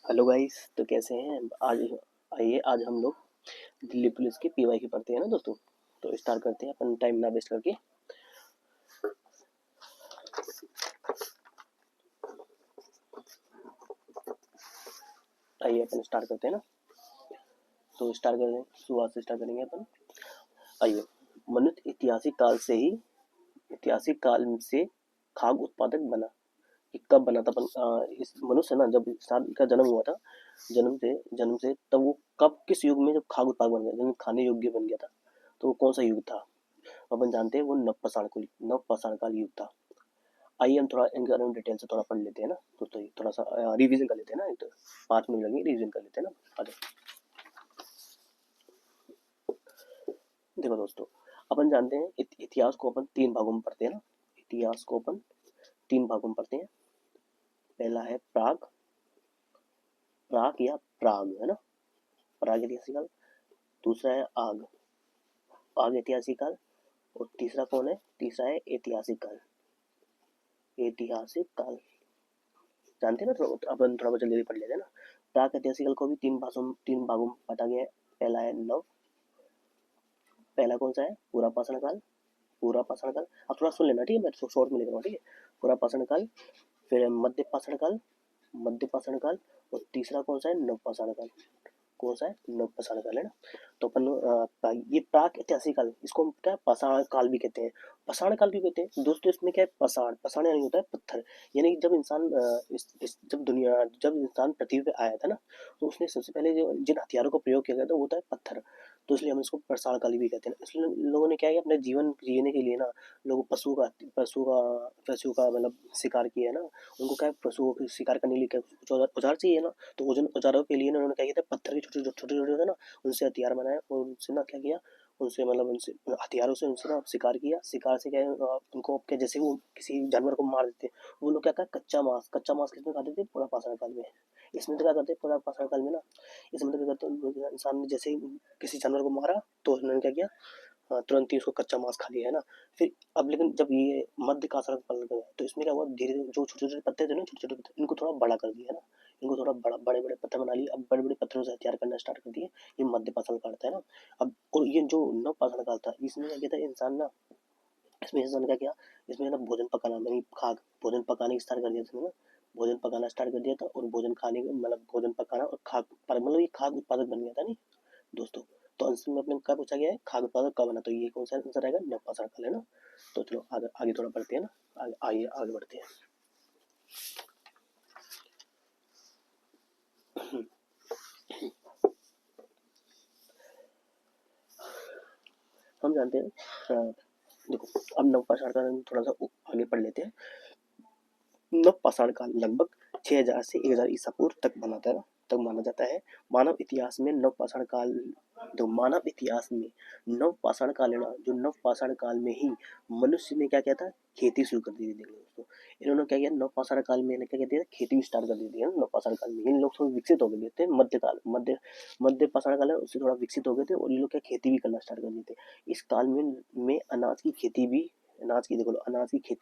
Hello guys. तो कैसे हैं आज? आइए आज हम लोग दिल्ली पुलिस की पीवाई की पढ़ते हैं ना दोस्तों। तो स्टार्ट करते हैं अपन टाइम ना वेस्ट करके। आइए अपन स्टार्ट करते हैं ना। तो स्टार्ट करते हैं, शुरुआत से स्टार्ट करेंगे अपन। आइए। मनुष्य ऐतिहासिक काल से खाद्य उत्पादक बना। ये कब बना था अपन? इस मनुष्य ना जब इंसान का जन्म हुआ था, जन्म से तब वो कब किस युग में जब खाद्य उत्पादक बन गया, जब खाने योग्य बन गया था, तो वो कौन सा युग था? अपन जानते हैं वो नवपाषाण काल युग था। आइए हम थोड़ा इनके बारे में डिटेल से थोड़ा पढ़ लेते हैं ना दोस्तों। ये थोड़ा सा रिवीजन कर लेते हैं ना। एक तो 5 मिनट लगेंगे, रिवीजन कर लेते हैं ना। आगे देखो दोस्तों, अपन जानते हैं इतिहास को अपन 3 भागों में पढ़ते हैं ना। इतिहास को अपन 3 भागों में पढ़ते हैं। पहला है प्राग प्राग या प्राग, है ना। प्राग ऐतिहासिक काल। दूसरा है आग आग ऐतिहासिक काल। और तीसरा कौन है? तीसरा है ऐतिहासिक काल। ऐतिहासिक काल जानते हैं ना। अपन थोड़ा बहुत जल्दी पढ़ लेते हैं ना। प्राग ऐतिहासिक काल को भी 3 भागों में बांटा गया है। पहला है नव पहला कौन सा है? पूरा पाषाण काल। पूरा पाषाण काल आप थोड़ा सुन लेना, ठीक है? मैं शॉर्ट में लिख रहा हूँ, ठीक है। पूरा पाषाण काल, फिर मध्य पाषाण काल, मध्य पाषाण काल, और तीसरा कौन सा है? नव पाषाण काल। कौन सा है? नव पाषाण काल, है ना। तो अपन ये प्राक ऐतिहासिक काल, इसको हम क्या पाषाण काल भी कहते हैं। पाषाण काल क्यों कहते हैं दोस्तों? इसमें क्या है? पाषाण पाषाण यानी होता है पत्थर। यानी जब इंसान जब इंसान पृथ्वी पे आया था ना, तो उसने सबसे पहले जो जिन हथियारों का प्रयोग किया गया था वो होता है पत्थर। तो इसलिए हम इसको पाषाण काल भी कहते हैं। इसलिए लोगों ने क्या है, अपने जीवन जीने के लिए ना, लोग पशु का मतलब शिकार किया है ना। उनको क्या है, पशुओं का शिकार करने के लिए क्या कुछ औजार चाहिए ना। तो औजारों के लिए ना उन्होंने क्या किया था, पत्थर के छोटे छोटे छोटे होते ना, उनसे हथियार बनाए और उनसे ना क्या किया, उनसे हथियारों से उनसे ना शिकार किया। शिकार से क्या है, उनको क्या, जैसे वो किसी जानवर को मार देते, वो लोग क्या करते, कच्चा मांस किसमें खाते थे? पूरा पाषाण काल में। इसमें तो क्या करते, पूरा पाषाण काल में ना, इसमें तो क्या करते, इंसान ने जैसे ही किसी जानवर को मारा तो उन्होंने क्या किया, तुरंत ही उसको कच्चा मांस खा लिया, है ना। फिर अब लेकिन जब ये मध्य का सड़क पल गया, तो इसमें क्या हुआ, धीरे धीरे जो छोटे छोटे पत्ते थे ना, छोटे छोटे पत्ते, इनको थोड़ा बड़ा कर दिया, है ना। इनको थोड़ा बड़े बड़े पत्थर बना लिए। अब बड़े बड़े पत्थरों से हथियार करना स्टार्ट कर दिए। ये मध्य पाषाण काल था, है ना। अब और ये जो नव पाषाण काल था, इसमें क्या किया था इंसान ना, इसमें इंसान क्या किया, इसमें ना भोजन पकाना, यानी खाक भोजन पकाने स्टार्ट कर दिया था ना। भोजन पकाना स्टार्ट कर दिया था, और भोजन खाने मतलब भोजन पकाना और खाक मतलब ये खाद्य उत्पादक बन गया था नहीं दोस्तों। तो अंश में अपने क्या पूछा गया है, खाद्य उत्पादक कब बना? तो ये कौन सा आंसर आएगा? नवपाषाण काल, है ना। तो चलो आगे आगे थोड़ा बढ़ते हैं ना। आइए आगे बढ़ते हैं। हम जानते हैं, देखो अब नवपाषाण काल में थोड़ा सा आगे पढ़ लेते हैं। नवपाषाण काल लगभग 6000 से 1000 ईसा पूर्व तक माना जाता है। मानव इतिहास में नवपाषाण काल तो मानव इतिहास में नवपाषाण काल है ना, जो नवपाषाण काल में ही मनुष्य ने क्या किया था, खेती शुरू कर दी थी। देख लो दोस्तों, इन्होंने क्या किया, नवपाषाण काल में क्या कहते हैं, खेती भी स्टार्ट कर दी थी, है ना। नवपाषाण काल में इन लोग थोड़े विकसित हो गए थे। मध्य पाषाण काल है, उससे थोड़ा विकसित हो गए थे, और ये लोग क्या खेती भी करना स्टार्ट कर दिए थे। इस काल में अनाज की खेती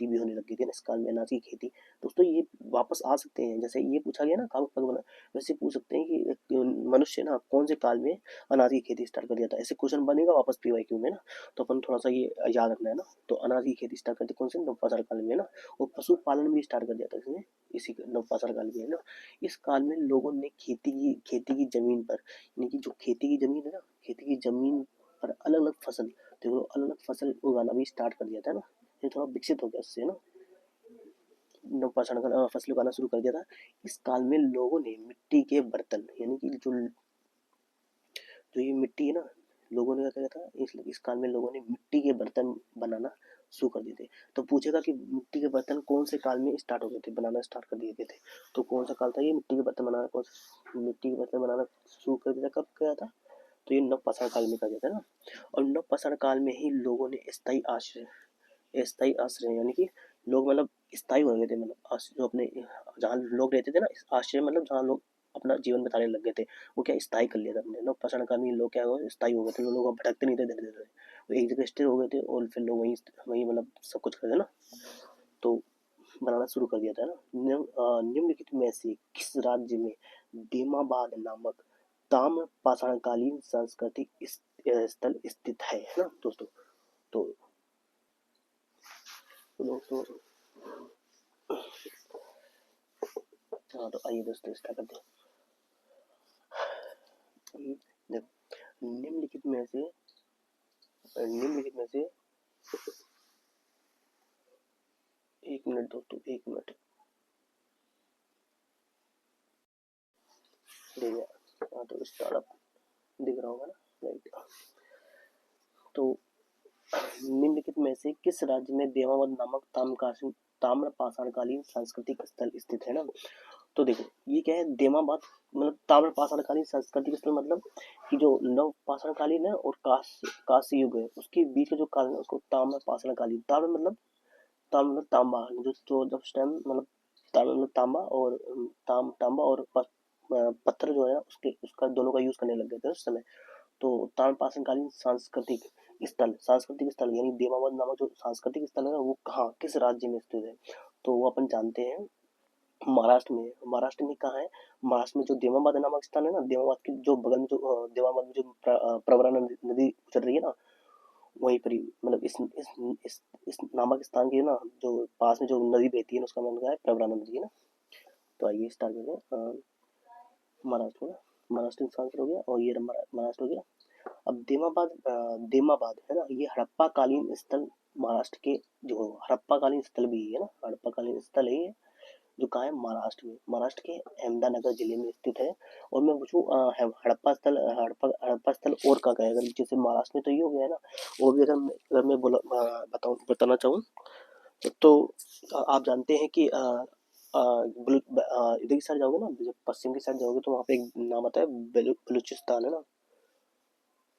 भी होने लगी थी ना। इस काल में अनाज की खेती दोस्तों, ये वापस आ सकते हैं। जैसे ये पूछा गया ना खाद्य उत्पादक बना, वैसे पूछ सकते हैं कि मनुष्य ना कौन से काल में अनाज की खेती स्टार्ट कर दिया था। ऐसे क्वेश्चन बनेगा वापस पीवाईक्यू में ना। तो अपन थोड़ा सा ये याद रखना है ना। तो अनाज की खेती स्टार्ट करते कौन से? नवपाषाण काल में, है ना। और पशुपालन भी स्टार्ट कर दिया था इसने, इसी नवपाषाण काल में, है ना। इस काल में लोगों ने खेती की जमीन पर, यानी कि जो खेती की जमीन है ना, खेती की जमीन पर अलग अलग फसल, देखो अलग अलग फसल उगाना भी स्टार्ट कर दिया था ना। ये थोड़ा विकसित हो गया उससे ना। नवपाषाण काल फसल उगाना शुरू कर दिया था। इस काल में लोगों ने मिट्टी के बर्तन, यानी कि जो ये मिट्टी है ना, लोगों ने क्या किया था, इस काल में लोगों ने मिट्टी के बर्तन बनाना शुरू कर दिए थे। तो पूछेगा कि मिट्टी के बर्तन कौन से काल में स्टार्ट हो गए थे, बनाना स्टार्ट कर दिए गए थे। तो कौन सा काल था ये मिट्टी के बर्तन बनाना? मिट्टी के बर्तन बनाना शुरू कर दिया, कब किया था? तो ये नवपाषाण काल में कर दिया था ना। और नवपाषाण काल में ही लोगों ने स्थायी आश्रय, यानी कि लोग मतलब स्थायी हो गए थे, मतलब जो अपने जहाँ लोग रहते थे ना, आश्रय मतलब जहाँ लोग अपना जीवन बिताने लग गए थे, वो क्या स्थायी कर लिया था अपने। नवपाषाण काल में लोग क्या हो स्थायी हो गए थे, लोग भटकते नहीं थे धीरे धीरे, वो एक जगह स्थिर हो गए थे, और फिर लोग वहीं वहीं मतलब सब कुछ करते ना। तो बनाना शुरू कर दिया था ना। निम्नलिखित में से किस राज्य में देमाबाद नामक ताम्र पाषाणकालीन सांस्कृतिक स्थल स्थित है ना दोस्तों। तो दोस्तों हाँ, तो आइए दोस्तों स्टार्ट करते हैं। देखो, निम्नलिखित में से 1 मिनट दोस्तों, 1 मिनट। ठीक है, हाँ तो स्टार्टअप दिख रहा होगा ना, राइट। तो निम्नलिखित में से किस राज्य में देवावत नामक ताम्र पाषाणकालीन सांस्कृतिक स्थल स्थित है ना। तो देखो ये क्या है, देमाबाद मतलब ताम्र पाषाणकालीन सांस्कृतिक स्थल, मतलब कि जो नव पाषाणकालीन है और कांस्य युग है उसके बीच का जो काल है उसको ताम्र पाषाणकालीन, ताम्र तांबा, जो जब टाइम मतलब ताम्र मतलब तांबा और तांबा और पत्थर जो है उसके उसका दोनों का यूज करने लग गए थे उस समय। तो ताम्रपाषाणकालीन सांस्कृतिक स्थल यानी देवावत नामक जो सांस्कृतिक स्थल है ना वो कहाँ किस राज्य में स्थित है। तो वो अपन जानते हैं महाराष्ट्र में। महाराष्ट्र में कहाँ है, महाराष्ट्र में जो देवाबाद नामक स्थान है ना, देवाबाद के जो बगल में जो देवाबाद में जो प्रवरा नदी गुजर रही है ना, वहीं पर ही मतलब इस नामक स्थान के ना जो पास में जो नदी बहती है ना उसका नाम क्या है, प्रवरा नदी है ना। तो आइए स्टार्ट करते हैं। महाराष्ट्र में ना, महाराष्ट्र का आंसर हो गया और ये महाराष्ट्र हो गया। अब देमाबाद है ना, ये हड़प्पा कालीन स्थल महाराष्ट्र के जो हड़प्पा कालीन स्थल भी है ना, हड़प्पा कालीन स्थल है ये, जो कहाँ है महाराष्ट्र में, महाराष्ट्र के अहमदानगर जिले में स्थित है। और मैं पूछूं हड़प्पा स्थल और कहाँ का है, अगर जैसे महाराष्ट्र में तो ये हो गया है ना, और भी अगर मैं बताना चाहूँ तो आप जानते हैं कि इधर की साइड जाओगे ना, जब पश्चिम की साइड जाओगे तो वहाँ पे एक नाम आता है बलूचिस्तान है ना।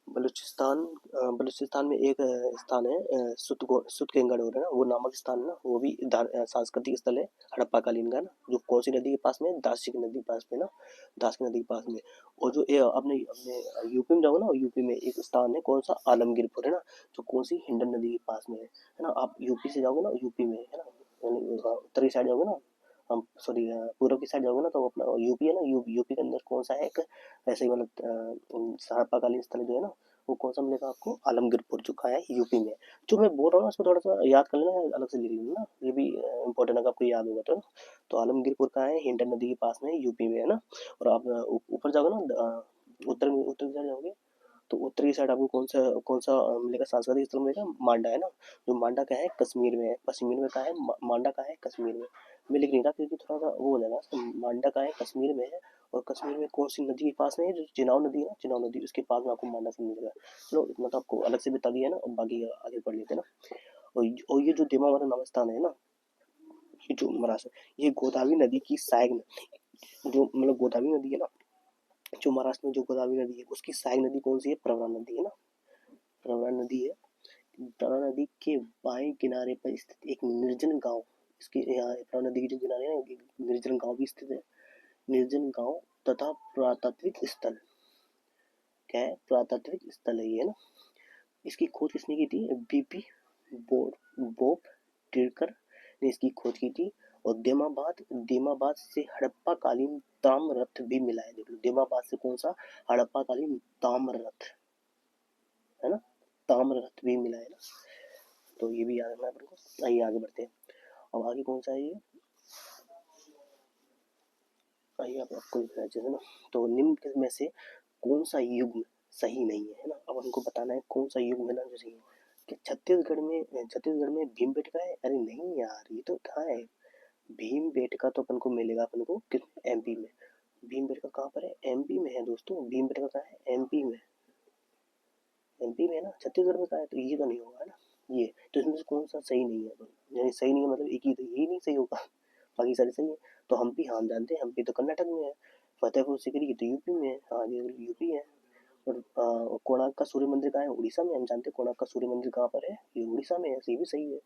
बलूचिस्तान में एक स्थान है सुतकेंगड़ है ना, वो नामक स्थान है ना, वो भी सांस्कृतिक स्थल है हड़प्पा कालीन का ना, जो कौन सी नदी के पास में है, दासी की नदी के पास में ना, दास की नदी के पास में। और जो अपने अपने यूपी में जाओगे ना, यूपी में एक स्थान है कौन सा, आलमगीरपुर है ना, जो कौन सी हिंडन नदी के पास में है ना। आप यूपी से जाओगे ना, यूपी में है ना, यानी उत्तरी साइड जाओगे ना, हम सॉरी पूर्व की साइड जाओगे ना तो अपना यूपी है ना, यूपी के अंदर कौन सा है एक ऐसे ही मतलब हड़प्पा कालीन स्थल जो है ना, वो कौन सा मिलेगा आपको, आलमगीरपुर, जो कहाँ है, यूपी में। जो मैं बोल रहा हूँ ना उसको थोड़ा सा याद कर लेना, अलग से लिख लेना, ये भी इंपॉर्टेंट है, आपको याद होगा तो ना। तो आलमगीरपुर कहाँ है, हिंडन नदी के पास में, यूपी में है ना। और आप ऊपर जाओगे ना, उत्तर की साइड जाओगे तो उत्तर की साइड आपको कौन सा मिलेगा, सांस्कृतिक स्थल मिलेगा, मांडा है ना। जो मांडा का है कश्मीर में है, कश्मीर में कहाँ है, मांडा का है कश्मीर में। मैं लिख नहीं रहा क्योंकि थोड़ा सा वो हो जाएगा, तो मांडा का है कश्मीर में है। और कश्मीर में कौन सी नदी के पास में है, जो चिनाव नदी है ना, चिनाव नदी उसके पास में आपको मांडा से मिलेगा। चलो इतना तो आपको अलग से बता दिया ना, और बाकी आगे पढ़ लेते हैं ना। और ये जो देमावरा नामक स्थान है ना, ये जो महाराष्ट्र, ये गोदावरी नदी की सहायक जो मतलब गोदावरी नदी है ना, जो महाराष्ट्र में जो गोदावरी नदी है उसकी सहायक नदी कौन सी है, प्रवरा नदी है ना, प्रवरा नदी है। प्रवरा नदी के बाएं किनारे पर स्थित एक निर्जन गांव, इसके यहाँ प्रवरा नदी के जो किनारे है ना, एक निर्जन गांव भी स्थित है। निर्जन गांव तथा पुरातात्विक स्थल, क्या है, पुरातात्विक स्थल है ये ना। इसकी खोज किसने की थी, बीपी बोप टिरकर ने इसकी खोज की थी। और देमाबाद से हड़प्पा कालीन ताम्र रथ भी मिला है, देख लो देमाबाद से कौन सा, हड़प्पा कालीन ताम्र रथ है ना, ताम्र रथ भी मिला है ना। तो ये भी याद रखना है अपन को। आइए आगे बढ़ते हैं। अब आगे कौन सा है ये, आइए आपको लिखना है जैसे ना। तो निम्न में से कौन सा युग सही नहीं है ना, अब हमको बताना है कौन सा युग है ना जो सही है। कि छत्तीसगढ़ में भीमबेटका है, अरे नहीं यार ये तो कहाँ है, भीमबेटका तो अपन को मिलेगा अपन को एमपी में। भीमबेटका कहाँ पर है, एमपी में है दोस्तों, भीमबेटका कहाँ है, एमपी में, एमपी में है ना, छत्तीसगढ़ में कहाँ है, तो ये तो नहीं होगा ना ये। तो इसमें से कौन सा सही नहीं है, यानी सही नहीं है मतलब एक ही, तो यही नहीं सही होगा, बाकी सारे सही है। तो हम्पी हाँ जानते हैं, हम्पी तो कर्नाटक में है। फतेहपुर सिकरी तो यूपी में है, हाँ ये यूपी है। और कोणार्क का सूर्य मंदिर कहाँ है, उड़ीसा में, हम जानते हैं कोणार्क का सूर्य मंदिर कहाँ पर है, ये उड़ीसा में है, ये भी सही है।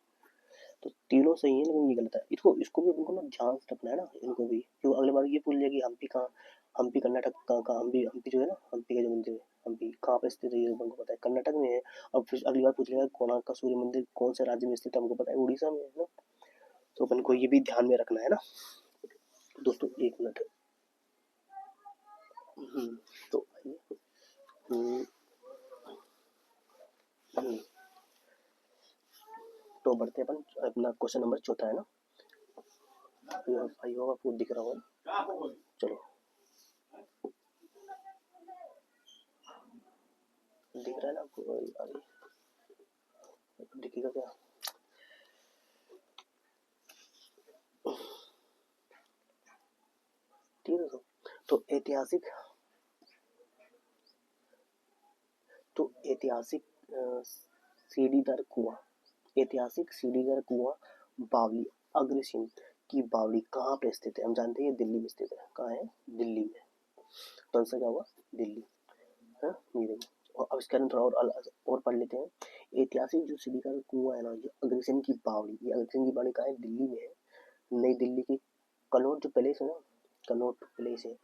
तो तीनों सही है लेकिन ये गलत है, इसको इसको भी उनको ना ध्यान से रखना है ना, इनको भी, क्यों अगली बार ये भूल जाए कि हम्पी कहाँ, हम्पी कर्नाटक कहाँ, हम्पी जो है ना, हम्पी का जो मंदिर है, हम्पी कहाँ पे स्थित है ये हमको पता है, कर्नाटक में है। अब फिर अगली बार पूछ लेगा कोणार्क का सूर्य मंदिर कौन से राज्य में स्थित है, हमको पता है उड़ीसा में है ना। तो अपन को ये भी ध्यान में रखना है ना दोस्तों। एक मिनट। तो हम्म, हम्म, तो बढ़ते अपन अपना क्वेश्चन नंबर चौथा है ना। भाई होगा आपको दिख रहा होगा। चलो दिख रहा है ना आपको? अरे दिखेगा क्या? ठीक है तो ऐतिहासिक ऐतिहासिक सीढ़ीदार कुआं, ऐतिहासिक सीढ़ीदार कुआं बावली अग्रसेन की बावली कहाँ पे स्थित है? हम जानते हैं दिल्ली में स्थित है। कहाँ है? दिल्ली में। तो आंसर क्या हुआ? दिल्ली। हाँ ये देखो। और अब इसके अंदर थोड़ा और पढ़ लेते हैं। ऐतिहासिक जो सीढ़ीदार कुआं है ना, ये अग्रसेन की बावली, ये अग्रसेन की बावली कहाँ है? दिल्ली में है। नई दिल्ली की कनॉट जो पैलेस है ना, कनॉट पैलेस है,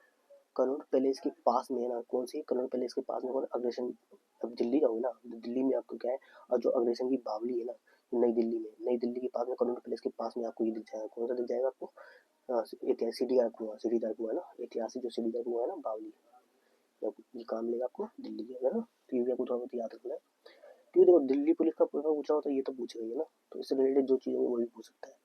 कनॉट पैलेस के पास में है ना। कौन सी? कनॉट पैलेस के पास में कौन? अग्रसेन। अब दिल्ली जाओगे ना, दिल्ली में आपको क्या है? और जो अग्रसेन की बावली है ना, नई दिल्ली में, नई दिल्ली के पास में कनॉट पैलेस के पास में आपको ये दिख जाएगा। कौन सा दिख जाएगा आपको? ऐतिहासिक सीढ़ीदार कुआं, सीढ़ीदार कुआं है ना, ऐतिहासिक जो सीढ़ीदार कुआं है ना बावली, ये काम मिलेगा आपको दिल्ली के है ना। तो ये भी आपको थोड़ा बहुत याद रखना है, क्योंकि देखो दिल्ली पुलिस का पेपर पूछा होता है ये तो पूछेगा ही ना, तो इससे रिलेटेड जो चीज़ है वो भी पूछ सकता है।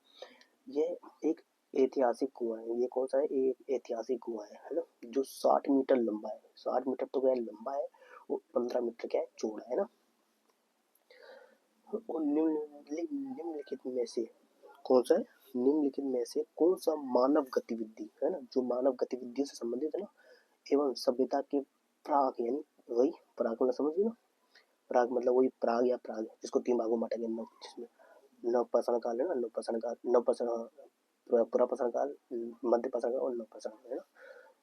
ये एक ऐतिहासिक कुआं है। ये कौन सा है? एक ऐतिहासिक कुआं है ना, जो 60 मीटर लंबा है। 60 मीटर तो क्या है? लंबा है। वो 15 मीटर क्या है? चौड़ा है ना। और निम्नलिखित में से कौन सा है? निम्नलिखित में से कौन सा मानव गतिविधि है ना, जो मानव गतिविधियों से संबंधित है ना, एवं सभ्यता के प्राग, यानी वही प्राग मतलब समझ गए ना। प्राग मतलब वही प्राग या प्राग जिसको तीन भागों में बांटा गया, जिसमें नवपाषाण काल है ना, नवपाषाण काल, नवपाषाण, पुरापाषाण काल, मध्यपाषाण काल और नवपाषाण काल है ना।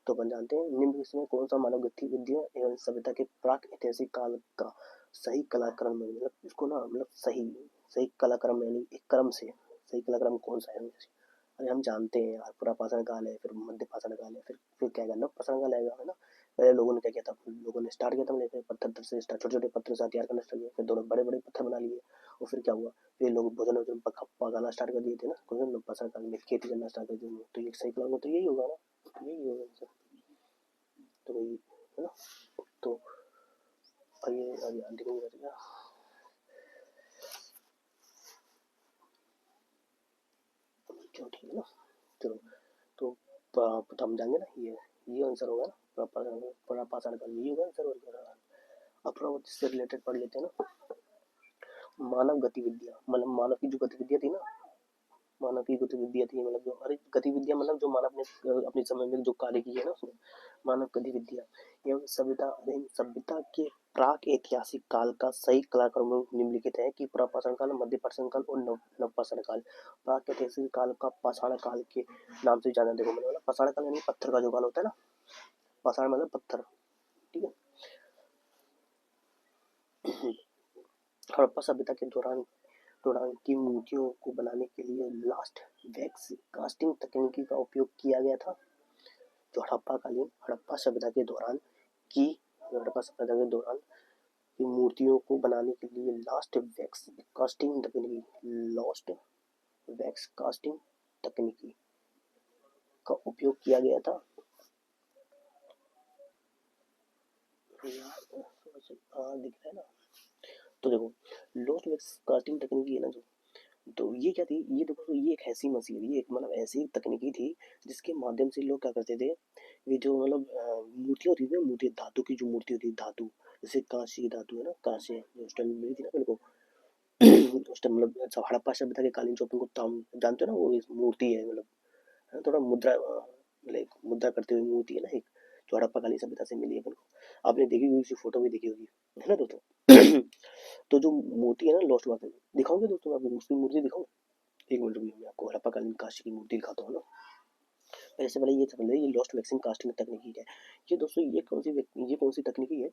तो अपन जानते हैं निम्न में कौन सा मानव गतिविधियों एवं सभ्यता के प्राक ऐतिहासिक काल का सही कलाक्रम में, मतलब इसको ना, मतलब सही सही कलाक्रम यानी एक क्रम से सही कलाक्रम कौन सा है? अरे हम जानते हैं यार, पुरापाषाण काल है, फिर मध्यपाषाण काल है, फिर क्या है? नवपाषाण काल आएगा है ना। पहले लोगों ने क्या किया था? लोगों ने स्टार्ट किया था, मैंने पत्थर से स्टार्ट, छोटे छोटे पत्थर से हथियार करना स्टार्ट किया, फिर दोनों बड़े बड़े पत्थर बना लिए। और फिर क्या हुआ? फिर लोग भोजन वोजन पकाना स्टार्ट कर दिए थे ना, कौन सा? नवपाषाण काल में खेती करना स्टार्ट कर दिए। तो ये सही कलाक्रम तो यही होगा ना, तो यही होगा। तो वही है ना। तो आइए देखो क्यों, ठीक है ना। चलो तो हम जाएंगे ना, ये आंसर होगा ना, प्रापाषाण काल, यही होगा आंसर। और अब थोड़ा बहुत इससे रिलेटेड पढ़ लेते हैं ना। मानव गतिविधियां मतलब मानव की जो गतिविधियां थी ना, मानव की गतिविधियां थी, मतलब जो हर एक गतिविधियां, मतलब जो मानव ने अपने समय में जो कार्य किए ना, उसमें मानव गतिविधियां एवं सभ्यता के प्राक ऐतिहासिक काल का सही कलाक्रम निम्नलिखित है कि पुरापाषाण काल, मध्यपाषाण काल और नवपाषाण काल। प्राक ऐतिहासिक काल का पाषाण काल के नाम से जाना। देखो मतलब पाषाण काल यानी पत्थर का जो काल होता है ना, पाषाण मतलब पत्थर, ठीक है। हड़प्पा सभ्यता के दौरान की मूर्तियों को बनाने के लिए लास्ट वैक्स कास्टिंग तकनीकी का उपयोग किया गया था। जो हड़प्पा सभ्यता के दौरान की हड़प्पा सभ्यता के दौरान की मूर्तियों को बनाने के लिए लास्ट वैक्स कास्टिंग तकनीकी का उपयोग किया गया था। हाँ दिख रहा है ना। तो देखो लॉस्ट वैक्स कास्टिंग तकनीकी है ना जो, तो ये क्या थी? ये देखो तो ये एक ऐसी मशीन, ये एक मतलब ऐसी तकनीकी थी जिसके माध्यम से लोग क्या करते थे, ये जो मतलब मूर्तियाँ होती थी ना, मूर्ति धातु की जो मूर्ति होती थी, धातु जैसे कांच की धातु है ना, कांस्य जो उस टाइम मिली थी ना मेरे को उस टाइम मतलब हड़प्पा सभ्यता के कालीन जो अपन को जानते हो ना, वो इस मूर्ति है मतलब, है ना, थोड़ा मुद्रा मतलब एक मुद्रा करते हुए मूर्ति है ना एक, जो हड़प्पा कालीन सभ्यता से मिली है अपन को। आपने देखी होगी, उसकी फोटो भी देखी होगी, है ना दोस्तों। तो जो मूर्ति है ना लॉस्ट वाटर, दिखाऊंगे दोस्तों मैं आपको उसकी मूर्ति दिखाऊं? एक मिनट रुकिए, मैं आपको हड़प्पा कालीन काशी की मूर्ति दिखाता हूँ ना। ऐसे पहले ये समझ ये लॉस्ट वैक्सिंग कास्टिंग तकनीकी है। ये दोस्तों ये कौन सी तकनीकी है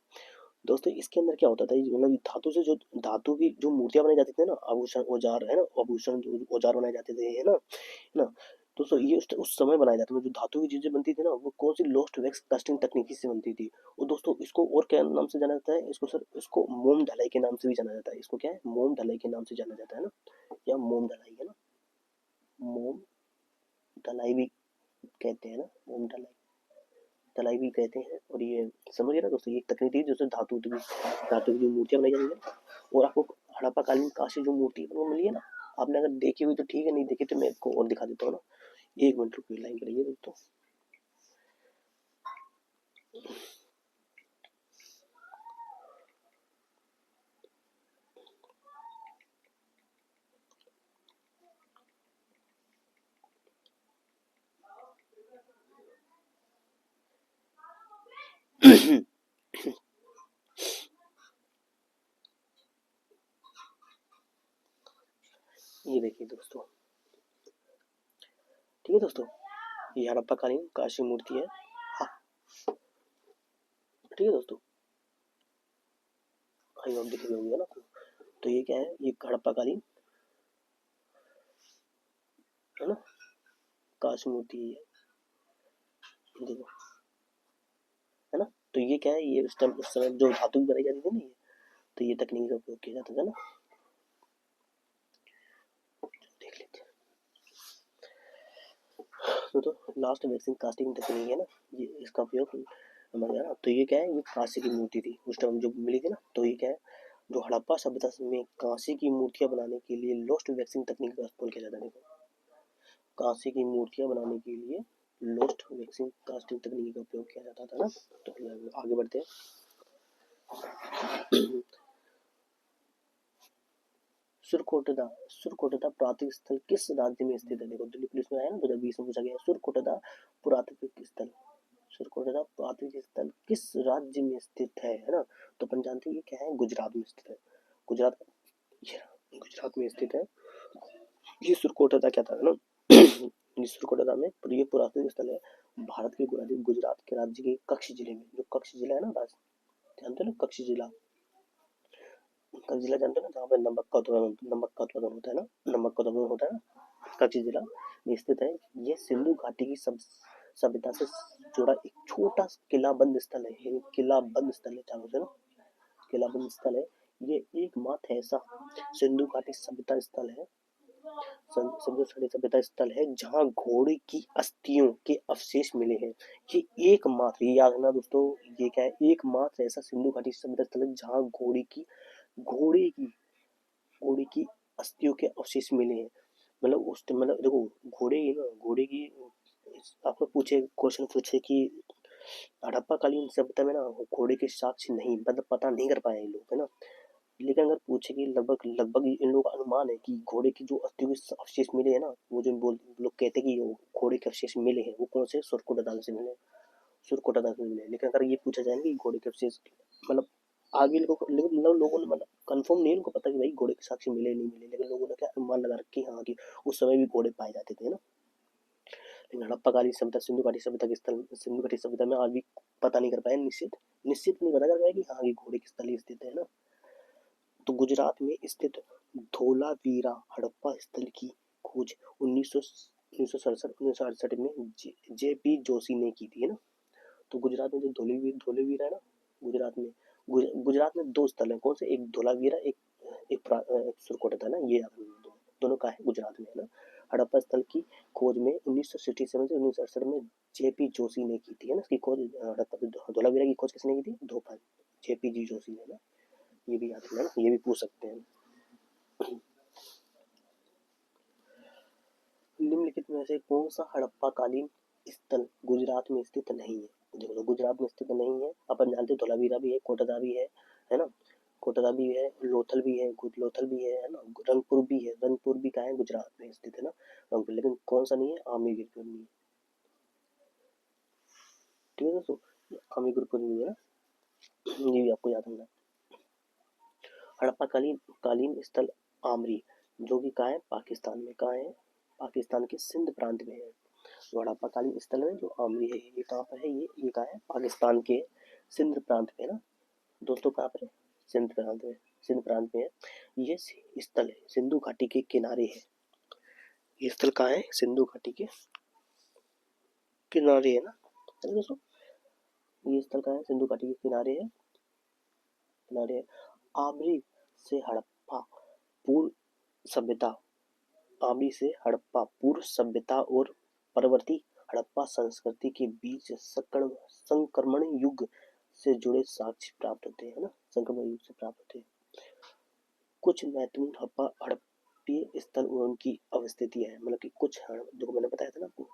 दोस्तों? इसके अंदर क्या होता था, मतलब धातु से जो धातु की जो मूर्तियां बनाई जाती थी ना, आभूषण औजार है ना, आभूषण जो औजार बनाए जाते थे है ना। दोस्तों ये उस समय बनाए जाते थे, जो धातु की चीजें बनती थी ना, वो कौन सी लॉस्ट वैक्स कास्टिंग तकनीकी से बनती थी। और दोस्तों इसको और क्या नाम से जाना जाता है? इसको सर, इसको मोम ढलाई के नाम से भी जाना जाता है। इसको क्या है? मोम ढलाई के नाम से जाना जाता है ना, या मोम ढलाई है ना। मोम ढलाई भी कहते हैं ना, मोम ढलाई ढलाई भी कहते हैं। और ये समझ गए ना दोस्तों, ये तकनीक थी जिससे धातु की जो मूर्तियां बनाई जाती है। और आपको हड़प्पा कालीन काशी जो मूर्ति है वो मिली है ना, आपने अगर देखी हुई तो ठीक है, नहीं देखी तो मैं आपको और दिखा देता हूँ ना। 1 मिनट रुकिए लाइन पर रहिए दोस्तों। ये देखिए दोस्तों, ठीक है दोस्तों, ये हड़प्पा कालीन काशी मूर्ति है। हाँ, ठीक है दोस्तों, आई होप दिख रही होगी ना। तो ये क्या है, ये हड़प्पा कालीन है ना, काशी मूर्ति है, देखो है ना। तो ये क्या है, ये उस समय जो धातु की बनाई जाती थी ना, ये तो ये तकनीक का उपयोग किया जाता था ना, देख लेते हैं। तो लास्ट वैक्सिंग कास्टिंग तकनीक है ना, ये इसका उपयोग हमारे यहाँ। तो ये क्या है, ये कांसे की मूर्ति थी उस टाइम जो मिली थी ना। तो ये क्या है, जो हड़प्पा सभ्यता में कांसे की मूर्तियां बनाने के लिए लोस्ट वैक्सिंग तकनीक का इस्तेमाल किया जाता है। देखो, कांसे की मूर्तियां बनाने के लिए लोस्ट वैक्सिंग कास्टिंग तकनीक का उपयोग किया जाता था ना। तो आगे बढ़ते हैं। सुरकोटदा पुरातत्व स्थल किस राज्य में स्थित है? देखो, दिल्ली पुलिस में आया ना 2020 में पूछा गया, सुरकोटदा पुरातत्व स्थल, सुरकोटदा पुरातत्व स्थल किस राज्य में स्थित है ना। तो अपन जानते हैं ये क्या है, गुजरात में स्थित है। गुजरात, ये गुजरात में स्थित है। ये सुरकोटदा क्या था ना, ये सुरकोटदा में ये पुरातत्व स्थल है भारत के गुजरात के राज्य के कच्छ जिले में। जो कच्छ जिला है ना, जानते हो ना कच्छ जिला, कच्छ जिला जानते हो ना, जहाँ पे नमक का उत्पादन होता है ना, नमक का उत्पादन होता है ना, कच्छ जिला में स्थित है। ये सिंधु घाटी की सभ्यता से जुड़ा एक छोटा किलाबंद स्थल है। ये किलाबंद स्थल है, चारों से ना किलाबंद स्थल है। ये एकमात्र ऐसा सिंधु घाटी सभ्यता स्थल है, सभ्यता स्थल है जहाँ घोड़े की अस्थियों के अवशेष मिले हैं। ये एकमात्र, ये याद रखना दोस्तों, ये क्या है, एकमात्र ऐसा सिंधु घाटी सभ्यता स्थल है जहाँ घोड़े की घोड़े की अस्थियों के अवशेष मिले हैं। मतलब उस मतलब देखो, घोड़े की आपको क्वेश्चन पूछे कि हड़प्पा कालीन सभ्यता में ना घोड़े के साक्ष्य नहीं, मतलब पता नहीं कर पाए लोग, है ना। लेकिन अगर पूछे कि लगभग लगभग इन लोगों का अनुमान है कि घोड़े की जो अस्थियों के अवशेष मिले हैं ना, वो जो लोग कहते हैं कि वो घोड़े के अवशेष मिले हैं, वो कौन से, सुरकोटदा से मिले, सुरकोटदा से मिले। लेकिन अगर ये पूछा जाए कि घोड़े के अवशेष, मतलब आगे मतलब लोगों ने मतलब कंफर्म नहीं उनको पता कि भाई घोड़े के साक्ष्य मिले नहीं मिले, लेकिन लोगों ने क्या अनुमान लगा रखी, हाँ कि उस समय भी घोड़े पाए जाते थे ना। लेकिन हड़प्पा कालीन सभ्यता, सिंधु घाटी सभ्यता के स्थल, सिंधु घाटी सभ्यता में आज भी पता नहीं कर पाए, निश्चित नहीं पता कर पाए कि हाँ ये घोड़े के स्थल ही स्थित है ना। तो गुजरात में स्थित धोलावीरा हड़प्पा स्थल की खोज 1967 में जेपी जोशी ने की थी, है ना। तो गुजरात में जो धोलावीरा है ना, गुजरात में गुजरात में 2 स्थल हैं, कौन से, एक धोलावीरा, एक सुरकोटा था ना, ये दोनों का है गुजरात में, है ना। हड़प्पा स्थल की खोज में 1967 से 1968 में जेपी जोशी ने की थी, है ना। इसकी खोज धोलावीरा की खोज किसने की थी, जेपी जी जोशी ने ना। ये भी याद रखना, ये भी पूछ सकते हैं। निम्नलिखित में से कौन सा हड़प्पा कालीन स्थल गुजरात में स्थित नहीं है। देखो, तो गुजरात में स्थित नहीं है, अपन जानते धोलावीरा भी है, कोटदा भी है ना, कोटदा भी है, लोथल भी है, लोथल भी है ना, रंगपुर भी है, रंगपुर भी कहाँ है, गुजरात में स्थित है ना, रंगपुर। लेकिन कौन सा नहीं है, आमेर गिरपुर नहीं है, ठीक है दोस्तों, आमेर गिरपुर नहीं है ना, ये भी आपको याद रखना। हड़प्पा कालीन स्थल आमरी, जो कि कहाँ है, पाकिस्तान में, कहाँ है, पाकिस्तान के सिंध प्रांत में है। जो हड़प्पा कालीन स्थल है जो आमरी है, ये कहाँ पर है, ये कहाँ है, पाकिस्तान के सिंध प्रांत में है ना दोस्तों, कहाँ पर है, सिंध प्रांत में, सिंध प्रांत में है। ये स्थल है सिंधु घाटी के किनारे है। ये स्थल कहाँ है, सिंधु घाटी के किनारे है ना, है दोस्तों। ये स्थल कहाँ है, सिंधु घाटी के किनारे है, किनारे है। आमरी से हड़प्पा पूर्व सभ्यता आमरी से हड़प्पा पूर्व सभ्यता और परवर्ती हड़प्पा संस्कृति के बीच संक्रमण युग से जुड़े साक्ष्य प्राप्त होते हैं ना, संक्रमण युग से प्राप्त होते हैं। कुछ महत्वपूर्ण हड़प्पीय स्थल और उनकी अवस्थितियां हैं, मतलब कि कुछ जो मैंने बताया था ना आपको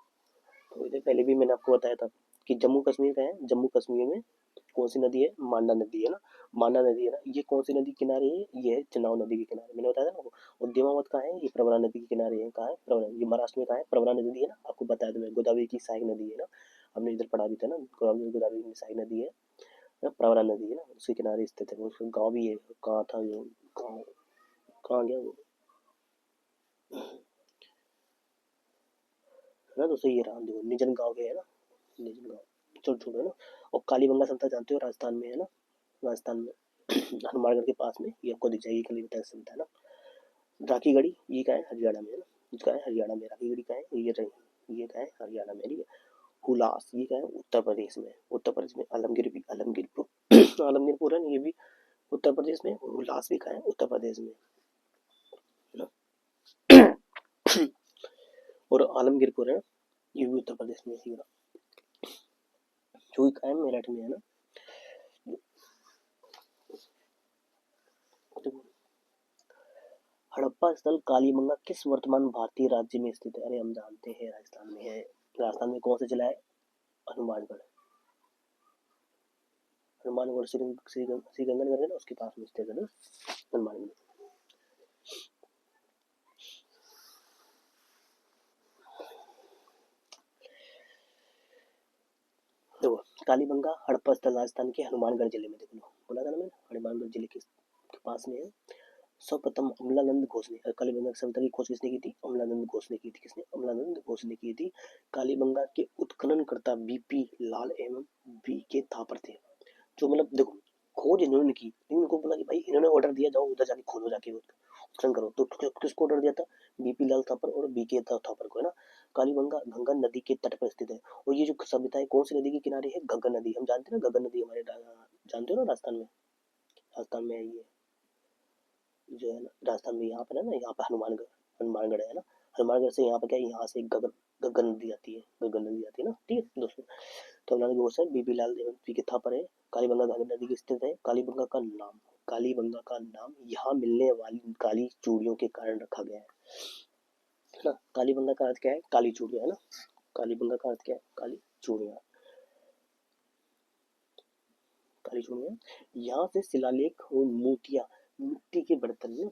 थोड़ी देर पहले भी मैंने आपको बताया था कि जम्मू कश्मीर का है, जम्मू कश्मीर में कौन सी नदी है, मांडा नदी है ना, मांडा नदी है ना, ये कौन सी नदी के किनारे है, ये है चनाव नदी के किनारे, मैंने बताया था ना आपको। और देवावत कहाँ है, ये प्रवरा नदी के किनारे है, कहाँ है प्रवरा, ये महाराष्ट्र में कहाँ है, प्रवरा नदी है ना, आपको बताया था मैं, गोदावरी की सहायक नदी है ना, हमने इधर पढ़ा भी था ना, गोदावरी की सहायक नदी है ना, प्रवरा नदी है ना, उसके किनारे स्थित है, उसका गाँव भी है, कहाँ था जो गाँव, कहाँ गया वो है ना, तो सही है रहा, देखो निजन गाँव गया है ना, निजन गाँव छोड़ छोड़ है ना। और कालीबंगा संता जानते हो, राजस्थान में है ना, राजस्थान में हनुमानगढ़ के पास में, ये आपको दिख जाएगी कालीबंगा संता है ना। राखी गढ़ी ये क्या है, हरियाणा में है ना, इसका है हरियाणा में, राखी गढ़ी का है, ये रही, ये क्या है हरियाणा में, ठीक है। हुलास ये क्या है, उत्तर प्रदेश में, उत्तर प्रदेश में आलमगीर भी, आलमगीरपुर आलमगीरपुर है ना, ये भी उत्तर प्रदेश में, हुलास भी क्या है उत्तर प्रदेश में है ना। और आलमगीरपुर है ना, ये भी उत्तर प्रदेश में ही, जो क्या है मेरठ में है ना। हड़प्पा स्थल कालीबंगा किस वर्तमान भारतीय राज्य में स्थित है, अरे हम जानते हैं राजस्थान में है, राजस्थान में कौन सा जिला है, हनुमानगढ़, हनुमानगढ़ श्री गंगानगर है ना, उसके पास में स्थित है ना हनुमानगढ़। देखो कालीबंगा हड़प्पा स्थल राजस्थान के हनुमानगढ़ जिले में, देखो बोला था ना मैंने, हनुमानगढ़ जिले के पास में है। सर्वप्रथम अमलानंद घोष ने कालीबंगा की सभ्यता की खोज किसने की थी, अमलानंद घोष ने की थी, किसने, अमलानंद घोष ने की थी। कालीबंगा के उत्खननकर्ता बीपी लाल एवं बी के थापर थे, जो मतलब देखो खोज इन्होंने की, लेकिन उनको बोला कि भाई इन्होंने ऑर्डर दिया जाओ उधर जाके खोदो, जाके उत्खनन करो, तो किसको ऑर्डर दिया था, बीपी लाल थापर और बी के थापर को है ना। कालीबंगा गंगा नदी के तट पर स्थित है, और ये जो सभ्यता है कौन सी नदी के किनारे है, गंगा नदी, हम जानते हैं ना गंगा नदी हमारे जानते हो ना, राजस्थान में, राजस्थान में है ये जो है ना, राजस्थान में यहाँ पर है ना, यहाँ पर हनुमानगढ़, हनुमानगढ़ है ना, हनुमानगढ़ से यहाँ पर क्या है, यहाँ से गगन गगन नदी आती है, गगन नदी आती है ना, ठीक है दोस्तों। तो हमारे दोस्त है बीबी लाल एवं पी के थापर है, कालीबंगा गंगा नदी की स्थित है। कालीबंगा का नाम, कालीबंगा का नाम यहाँ मिलने वाली काली चूड़ियों के कारण रखा गया है ना। कालीबंगा का अर्थ क्या है, काली चूड़ियाँ है ना, कालीबंगा का अर्थ क्या है, काली चूड़ियाँ, काली चूड़ियाँ। यहाँ से शिलालेख और मूर्तियाँ, मिट्टी के बर्तन में,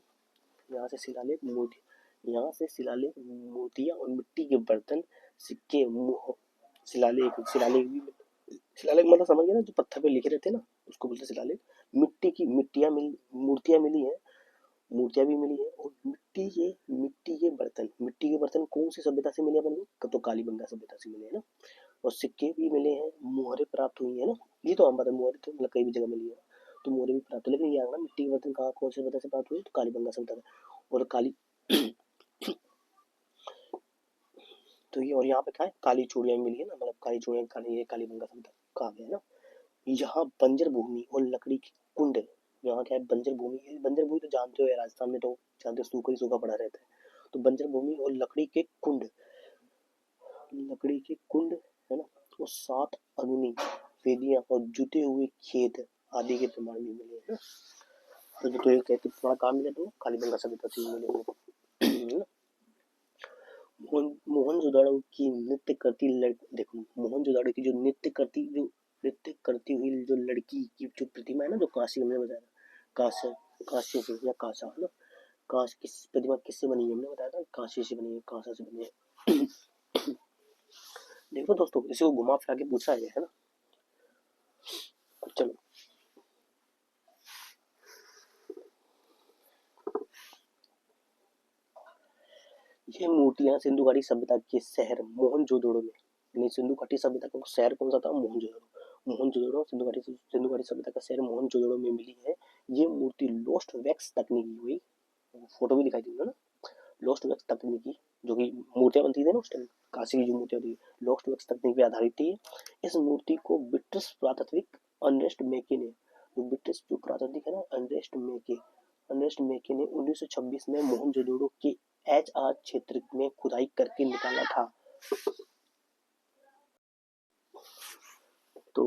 यहाँ से शिलालेख मूर्ति, यहाँ से शिलालेख मूर्तियाँ और मिट्टी के बर्तन, सिक्के, मुँह, शिलालेख, शिलालेख भी, शिलालेख मतलब समझ गए ना, जो पत्थर पे लिखे रहते हैं ना, उसको बोलते हैं शिलालेख। मिट्टी की मिट्टियाँ मिल, मूर्तियाँ मिली हैं, मूर्तियाँ भी मिली है, और मिट्टी के बर्तन कौन सी सभ्यता से मिले अपन को, तो कालीबंगा सभ्यता से मिले है ना। और सिक्के भी मिले हैं, मुहरें प्राप्त हुई है ना, ये तो हम पता है, मुहरें तो मतलब कई भी जगह मिली है, तो मुहरें भी प्राप्त, लेकिन ये आना मिट्टी के बर्तन कहाँ कौन से सभ्यता से प्राप्त हुई, तो कालीबंगा सभ्यता से। और काली तो ये, और यहाँ पे क्या है, काली चूड़ियाँ मिली है ना, मतलब काली चूड़ियाँ, काली, ये कालीबंगा सभ्यता कहा गया है ना। यहाँ बंजर भूमि और लकड़ी की कुंड, यहाँ क्या है बंजर भूमि, बंजर भूमि तो जानते हो यार, राजस्थान में तो जानते हो सूखा ही सूखा पड़ा रहता है, तो बंजर भूमि और लकड़ी के कुंड, लकड़ी के कुंड है ना, और 7 अग्नि वेदियां और जुते हुए खेत आदि के प्रमाण भी मिले है ना। तो ये कहते थोड़ा काम मिले तो कालीबंगा सभ्यता से मिले है ना। मोहनजोदाड़ो की नृत्य करती देखो मोहनजोदाड़ो की जो नृत्य करती हुई जो लड़की की जो प्रतिमा है ना, जो काशी हमने बताया था, काशी, काशी से या कासा है ना, काश किस प्रतिमा किससे बनी है, हमने बताया था काशी से बनी है, कासा से बनी है। देखो दोस्तों इसे को घुमा फिरा के पूछा है ना। चलो ये मूर्तियां सिंधु घाटी सभ्यता के शहर मोहनजोदड़ो में, यानी सिंधु घाटी सभ्यता का शहर कौन सा था, मोहनजोदड़ो, मोहनजोदड़ो सिंधु घाटी सभ्यता का शहर मोहनजोदड़ो में मिली है। ये मूर्ति लोस्ट वैक्स तकनीकी हुई, फोटो भी दिखाई दी ना, लोस्ट वैक्स तकनीकी, जो कि मूर्तियां बनती थी ना उस टाइम, काशी की जो मूर्तियां थी लोस्ट वैक्स तकनीक पे आधारित थी। इस मूर्ति को ब्रिटिश पुरातात्विक अर्नेस्ट मेके ने, जो ब्रिटिश जो पुरातात्विक है ना, अर्नेस्ट मेके ने 1926 में मोहनजोदड़ो के HR क्षेत्र में खुदाई करके निकाला था। तो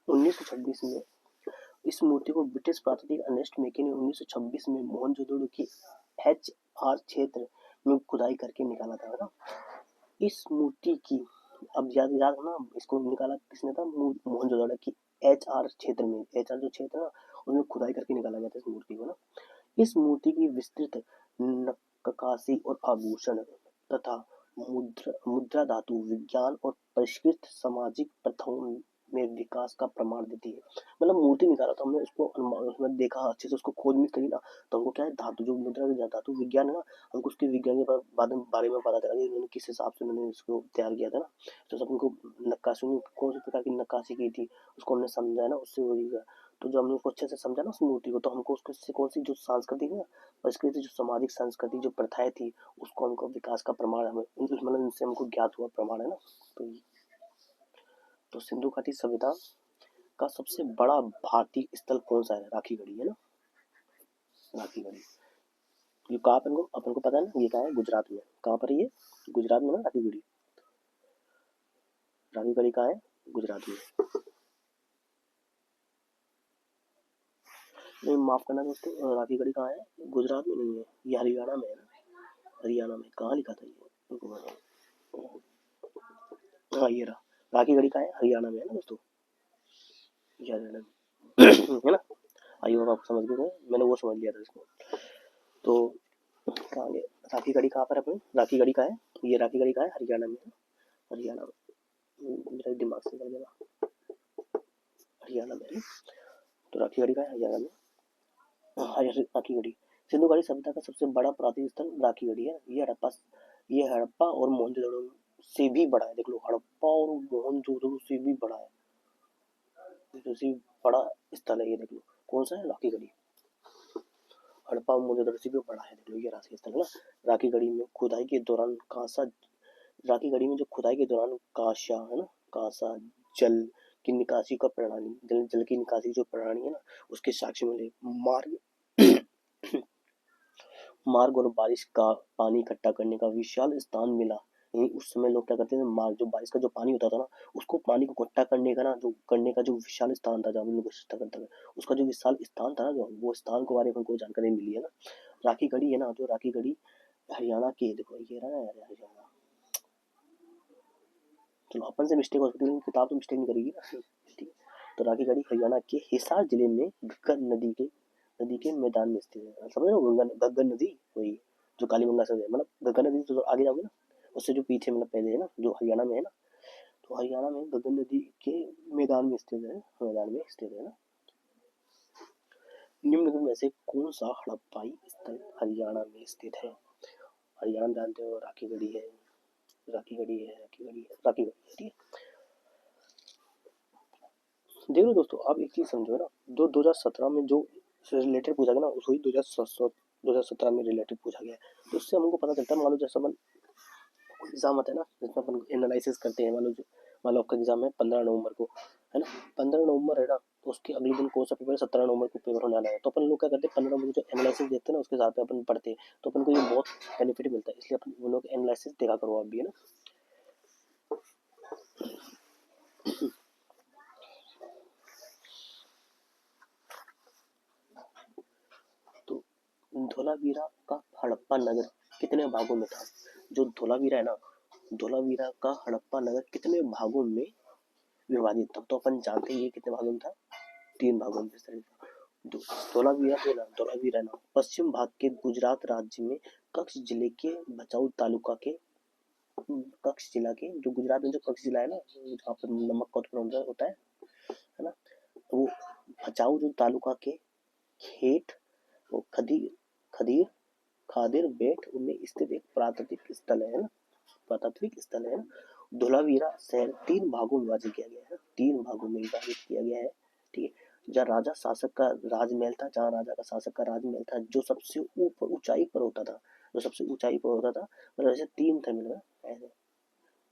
1926 में इस मूर्ति को ब्रिटिश प्राकृतिक अर्नेस्ट मेकी ने 1926 में मोहनजोदड़ो की HR क्षेत्र में खुदाई करके निकाला था ना। इस मूर्ति की अब याद याद है ना, इसको निकाला किसने था? मोहनजोदड़ो की HR क्षेत्र में। HR जो क्षेत्र है ना, उसमें खुदाई करके निकाला गया था इस मूर्ति को ना। इस मूर्ति की विस्तृत नक्काशी और आभूषण तथा मुद्रा धातु विज्ञान और परिष्कृत सामाजिक प्रथाओं में विकास का प्रमाण देती है। मतलब मूर्ति निकाला तो हमने उसको उसमें देखा अच्छे से, उसको खोज करी ना, तो हमको क्या है, धातु जो मुद्रा धातु विज्ञान है ना, हमको उसके विज्ञान के बारे में पता चला कि उन्होंने किस हिसाब से उन्होंने इसको तैयार किया था ना। तो सब उनको नक्काशी, कौन से प्रकार की नक्काशी की थी उसको हमने समझा है ना, उससे हो गया। तो जब हमने उसको अच्छे से समझा ना उस मूर्ति को, तो हमको उसको कौन सी जो सांस्कृतिक है, परिष्कृत जो सामाजिक संस्कृति जो प्रथाएं थी, उसको हमको विकास का प्रमाण हमें मतलब इनसे हमको ज्ञात हुआ प्रमाण है ना। तो सिंधु घाटी सभ्यता का सबसे बड़ा भारतीय स्थल कौन सा है? राखी गढ़ी है ना, राखी गढ़ी। ये कहाँ पे अपन को पता है ना, ये कहाँ है? गुजरात में। कहाँ पर है ये? गुजरात में ना राखी गढ़ी। राखी गढ़ी कहाँ है? गुजरात में। नहीं माफ करना दोस्तों, राखी गढ़ी कहाँ है? गुजरात में नहीं है, ये हरियाणा में है ना। हरियाणा में कहाँ लिखा था ये? हाँ ये रहा, राखी गढ़ी कहाँ है? हरियाणा में है ना दोस्तों, ये हरियाणा में है ना। आई होप आप समझ गए, मैंने वो समझ लिया था इसको। तो कहाँ गए? राखी गढ़ी कहाँ पर है अपनी? राखी गढ़ी कहाँ है? ये राखी गढ़ी कहाँ है? हरियाणा में है। हरियाणा में, मेरा दिमाग से निकल गया, हरियाणा में है। तो राखी गढ़ी कहाँ है? हरियाणा में। राखी गढ़ी सिंधु घाटी सभ्यता का सबसे बड़ा प्राचीन स्थल राखी गढ़ी है। ये हड़प्पा और मोहनजोदड़ो से भी बड़ा है। देख लो, हड़प्पा और मोहनजोदड़ो से भी बड़ा है, सबसे बड़ा स्थल है ये। देख लो कौन सा है? राखी गढ़ी। हड़प्पा और मोहनजोदड़ो से भी बड़ा है। देख लो, ये राखी स्थल है ना। राखी गढ़ी में खुदाई के दौरान कांसा, राखी गढ़ी में जो खुदाई के दौरान कांसा है ना, कांसा जल की निकासी का प्रणाली, जल की निकासी जो प्रणाली है ना, उसके साक्ष्य मिले। मार्ग और बारिश का पानी इकट्ठा करने का विशाल स्थान मिला। उस समय लोग क्या करते थे, मार्ग जो बारिश का जो पानी होता था ना, उसको पानी को इकट्ठा करने का ना, जो करने का जो विशाल स्थान था जहाँ लोग इकट्ठा करते थे, उसका जो विशाल स्थान था ना, जो वो स्थान के बारे में हमको जानकारी मिली है ना। राखी गढ़ी है ना, जो राखी गढ़ी हरियाणा के, देखो ये रहा है हरियाणा। चलो अपन से मिस्टेक हो सकती है, किताब तो मिस्टेक नहीं करेगी ना। ठीक है, तो राखी गढ़ी हरियाणा के हिसार जिले में घग्गर नदी के मैदान में स्थित है। समझ रहे हो? घग्गर नदी वही जो कालीगंगा से है, मतलब घग्गर नदी तो आगे जाओगे ना, उससे जो पीछे मतलब पहले है ना, जो हरियाणा में है ना। तो हरियाणा में घग्गर नदी के मैदान में स्थित है, मैदान में स्थित है ना। निम्न में से कौन सा हड़प्पाई स्थल हरियाणा में स्थित है? हरियाणा जानते हो, राखी गढ़ी है, राखी गढ़ी है, राखी गढ़ी है, राखी गढ़ी है। ठीक है, देखो दोस्तों आप एक चीज समझो ना, जो 2017 में जो रिलेटेड पूछा गया ना, उसको ही 2017 में रिलेटेड पूछा गया है। तो उससे हमको पता चलता है, मान लो जैसे अपन एग्जाम आता है ना, जिसमें अपन एनालिसिस करते हैं, मान लो आपका एग्जाम है 15 नवंबर को, है ना। 15 नवंबर है ना, तो उसके अगले दिन कौन सा पेपर है? 17 नवंबर को पेपर होने वाला है। तो अपन लोग क्या करते हैं, 15 नवंबर को जो एनालिसिस देखते हैं ना, उसके हिसाब से अपन पढ़ते हैं, तो अपन को ये बहुत बेनिफिट मिलता है। इसलिए अपन वो लोग एनालिसिस देखा करो आप भी, है ना। तो धोलावीरा का हड़प्पा नगर कितने भागों में था? जो धोलावीरा है ना, धोलावीरा का हड़प्पा नगर कितने भागों में विभाजित था? तो अपन जानते हैं ये कितने भागों में था, 3 भागों में विस्तारित था। धोलावीरा ना पश्चिम भाग के गुजरात राज्य में कच्छ जिले के भचाऊ तालुका के, कच्छ जिला के, जो गुजरात में जो कच्छ जिला है ना, जहाँ पर नमक का उत्पादन होता है ना, तो वो भचाऊ जो तालुका के खेत वो खदीर खादिर बेट उनमें स्थित एक प्राकृतिक स्थल है ना, प्राकृतिक स्थल है ना। धोलावीरा शहर 3 भागों में विभाजित किया गया है, 3 भागों में विभाजित किया गया है। ठीक है, जहाँ राजा शासक का राजमहल था, जहाँ राजा का शासक का राजमहल था, जो सबसे ऊपर ऊंचाई पर होता था, जो सबसे ऊंचाई पर होता था, मतलब ऐसे 3 थे मिल ऐसे,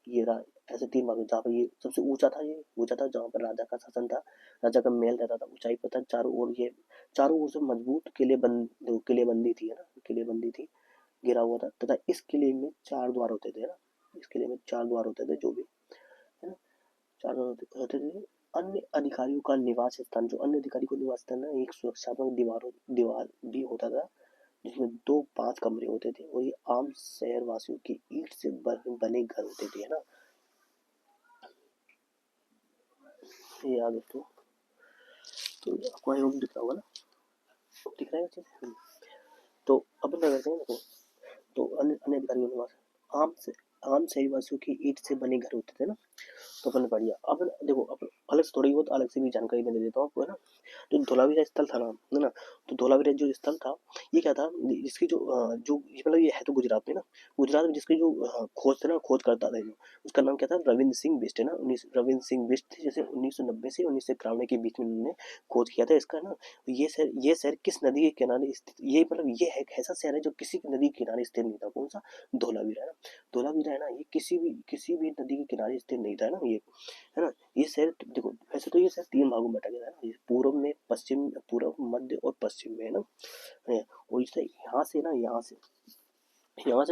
ये रहा ऐसे 3 भाग। जहाँ पर ये सबसे ऊंचा था, ये ऊंचा था जहाँ पर राजा का शासन था, राजा का महल रहता था, ऊंचाई पर था। चारों ओर से मजबूत किलेबंदी थी, है ना, किलेबंदी थी। घिरा हुआ था तथा इस किले में 4 द्वार होते थे ना, इस किले में 4 द्वार होते थे, जो भी है ना 4 द्वार होते थे। अन्य अधिकारियों का निवास स्थान, जो अन्य अधिकारी को निवास स्थान है, एक सुरक्षात्मक दीवार भी होता था जिसमें 2-5 कमरे होते थे, और ये आम शहर वासियों की ईंट से बने घर होते थे, है ना। ये याद दोस्तों, तो आपको आई होप दिख रहा होगा ना, दिख रहा है अच्छे से। तो अपन क्या करते हैं देखो, तो अन्य अन्य अधिकारियों के पास आम शहरी वासियों की ईंट से बने घर होते थे ना, तो अपन बढ़िया। अब देखो, अब अलग से थोड़ी बहुत अलग से भी जानकारी मैं दे देता हूँ आपको, है ना। जो धोलावीरा स्थल था ना, है ना, तो धोलावीरा जो स्थल था, ये क्या था, जिसकी जो ये मतलब ये है तो गुजरात में ना, गुजरात में जिसकी जो खोज थे ना, खोज करता था जो, उसका नाम क्या था, रविंद्र सिंह बिष्ट, है ना। रविंद्र सिंह बिष्ट थे, जैसे 1990 से 1991 के बीच में उन्होंने खोज किया था इसका ना। ये शहर किस नदी के किनारे स्थित, ये मतलब ये है एक ऐसा शहर है जो किसी नदी के किनारे स्थित नहीं था। कौन सा, धोलावीरा, है ना। धोलावीरा है ना, ये किसी भी नदी के किनारे स्थित नहीं था ना ये, है ना। ये शहर देखो, वैसे तो ये शहर 3 भागों में बटा गया है ना, पूर्व में, पश्चिम, पूर्व, मध्य और पश्चिम में, है ना। और इससे यहाँ से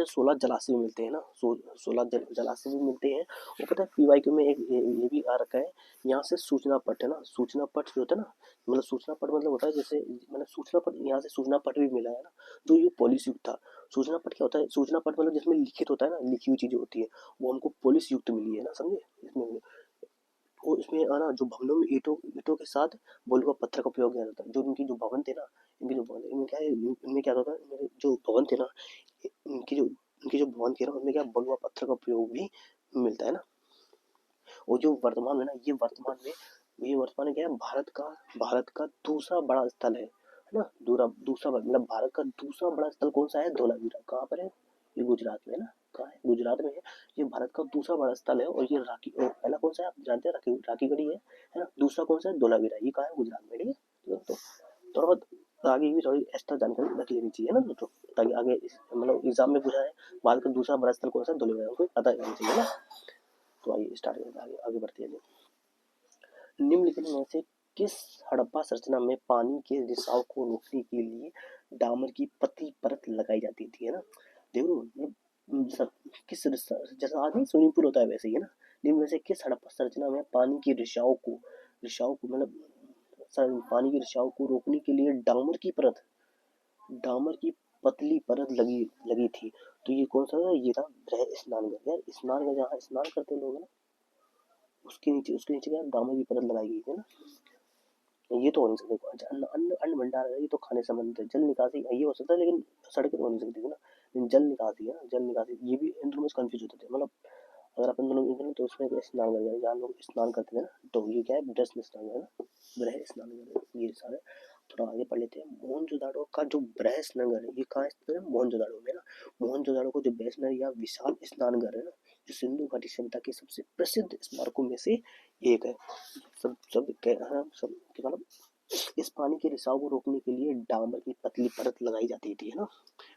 16 जलाशय मिलते हैं ना, 16 जलाशय भी मिलते हैं। और पता है पीवाईक्यू में एक ये भी आ रखा है, यहाँ से सूचना पट, है ना, सूचना पट जो होता है ना, मतलब सूचना पट मतलब होता है जैसे, मतलब सूचना पट, यहाँ से सूचना पट भी मिला है ना, जो ये पुलिस युक्त था। सूचना पट क्या होता है, सूचना पट मतलब जिसमें लिखित होता है ना, लिखी हुई चीजें होती है, वो हमको पुलिस युक्त मिली है ना, समझे इसमें। और इसमें है ना, जो भवनों में ईंटों ईंटों के साथ बलुआ पत्थर का प्रयोग किया जाता है। जो इनकी जो भवन थे ना, इनके जो भवन थे, इनमें क्या होता था, इनमें जो भवन थे ना, इनकी जो भवन थे ना, उनमें क्या बलुआ पत्थर का प्रयोग भी मिलता है ना। और जो वर्तमान में ना, ये वर्तमान में क्या है, भारत का दूसरा बड़ा स्थल है ना। दूसरा मतलब भारत का दूसरा बड़ा स्थल कौन सा है, धोलावीरा। कहाँ पर है, ये गुजरात में है ना। कहाँ है, गुजरात में है। ये भारत का दूसरा बड़ा स्थल है, और ये पहला कौन सा है आप जानते हैं, राखी गढ़ी है ना। दूसरा कौन सा है, धोलावीरा। ये कहाँ है, गुजरात में, ठीक है। तो थोड़ा बहुत आगे भी थोड़ी एक्स्ट्रा जानकारी रख लेनी चाहिए ना दोस्तों, ताकि आगे मतलब एग्जाम में पूछा है भारत का दूसरा बड़ा स्थल कौन सा है, धोलावीरा, उनको पता रहना चाहिए ना। तो आइए स्टार्ट करते हैं, आगे आगे बढ़ते हैं। निम्नलिखित में से किस हड़प्पा संरचना में पानी के रिसाव को रोकने के लिए डामर की पतली परत लगाई जाती थी, है ना। देखो किस जैसा आज नहीं स्विमिंग पूल होता है वैसे ही, है ना। निम्न में से किस हड़प्पा संरचना में पानी की रिसाव को मतलब पानी के रिसाव को रोकने के लिए डामर की पतली परत लगी लगी थी। तो ये कौन सा था, ये था गृह स्नानघर। यार स्नानघर जहाँ स्नान करते हैं लोग, है ना, उसके नीचे क्या डामर की परत लगाई गई है ना। ये तो हो नहीं सकता। अच्छा, अन्न अन्न अन्न भंडार है, ये तो खाने संबंधित है। जल निकासी ये हो सकता है, लेकिन सड़कें तो हो नहीं सकती थी ना। लेकिन जल निकासी है ना, जल निकासी, ये भी इन दोनों में कंफ्यूज होते थे। मतलब अगर अपन दोनों में तो उसमें स्नान कर, जहाँ लोग स्नान करते थे ना, तो ये क्या है, ब्रह्म स्नान है ना, ब्रह्म स्नान है ये सारे। थोड़ा आगे पढ़ लेते हैं। मोहनजोदाड़ो का जो ब्रह्म नगर है, ये कहाँ स्थित है, मोहनजोदाड़ो में ना। मोहनजोदाड़ो को जो ब्रह्म नगर या विशाल स्नानघर है ना, जो सिंधु घाटी सभ्यता के सबसे प्रसिद्ध स्मारकों में से एक है। सब मतलब इस पानी के रिसाव को रोकने के लिए डामर की पतली परत लगाई जाती थी, है ना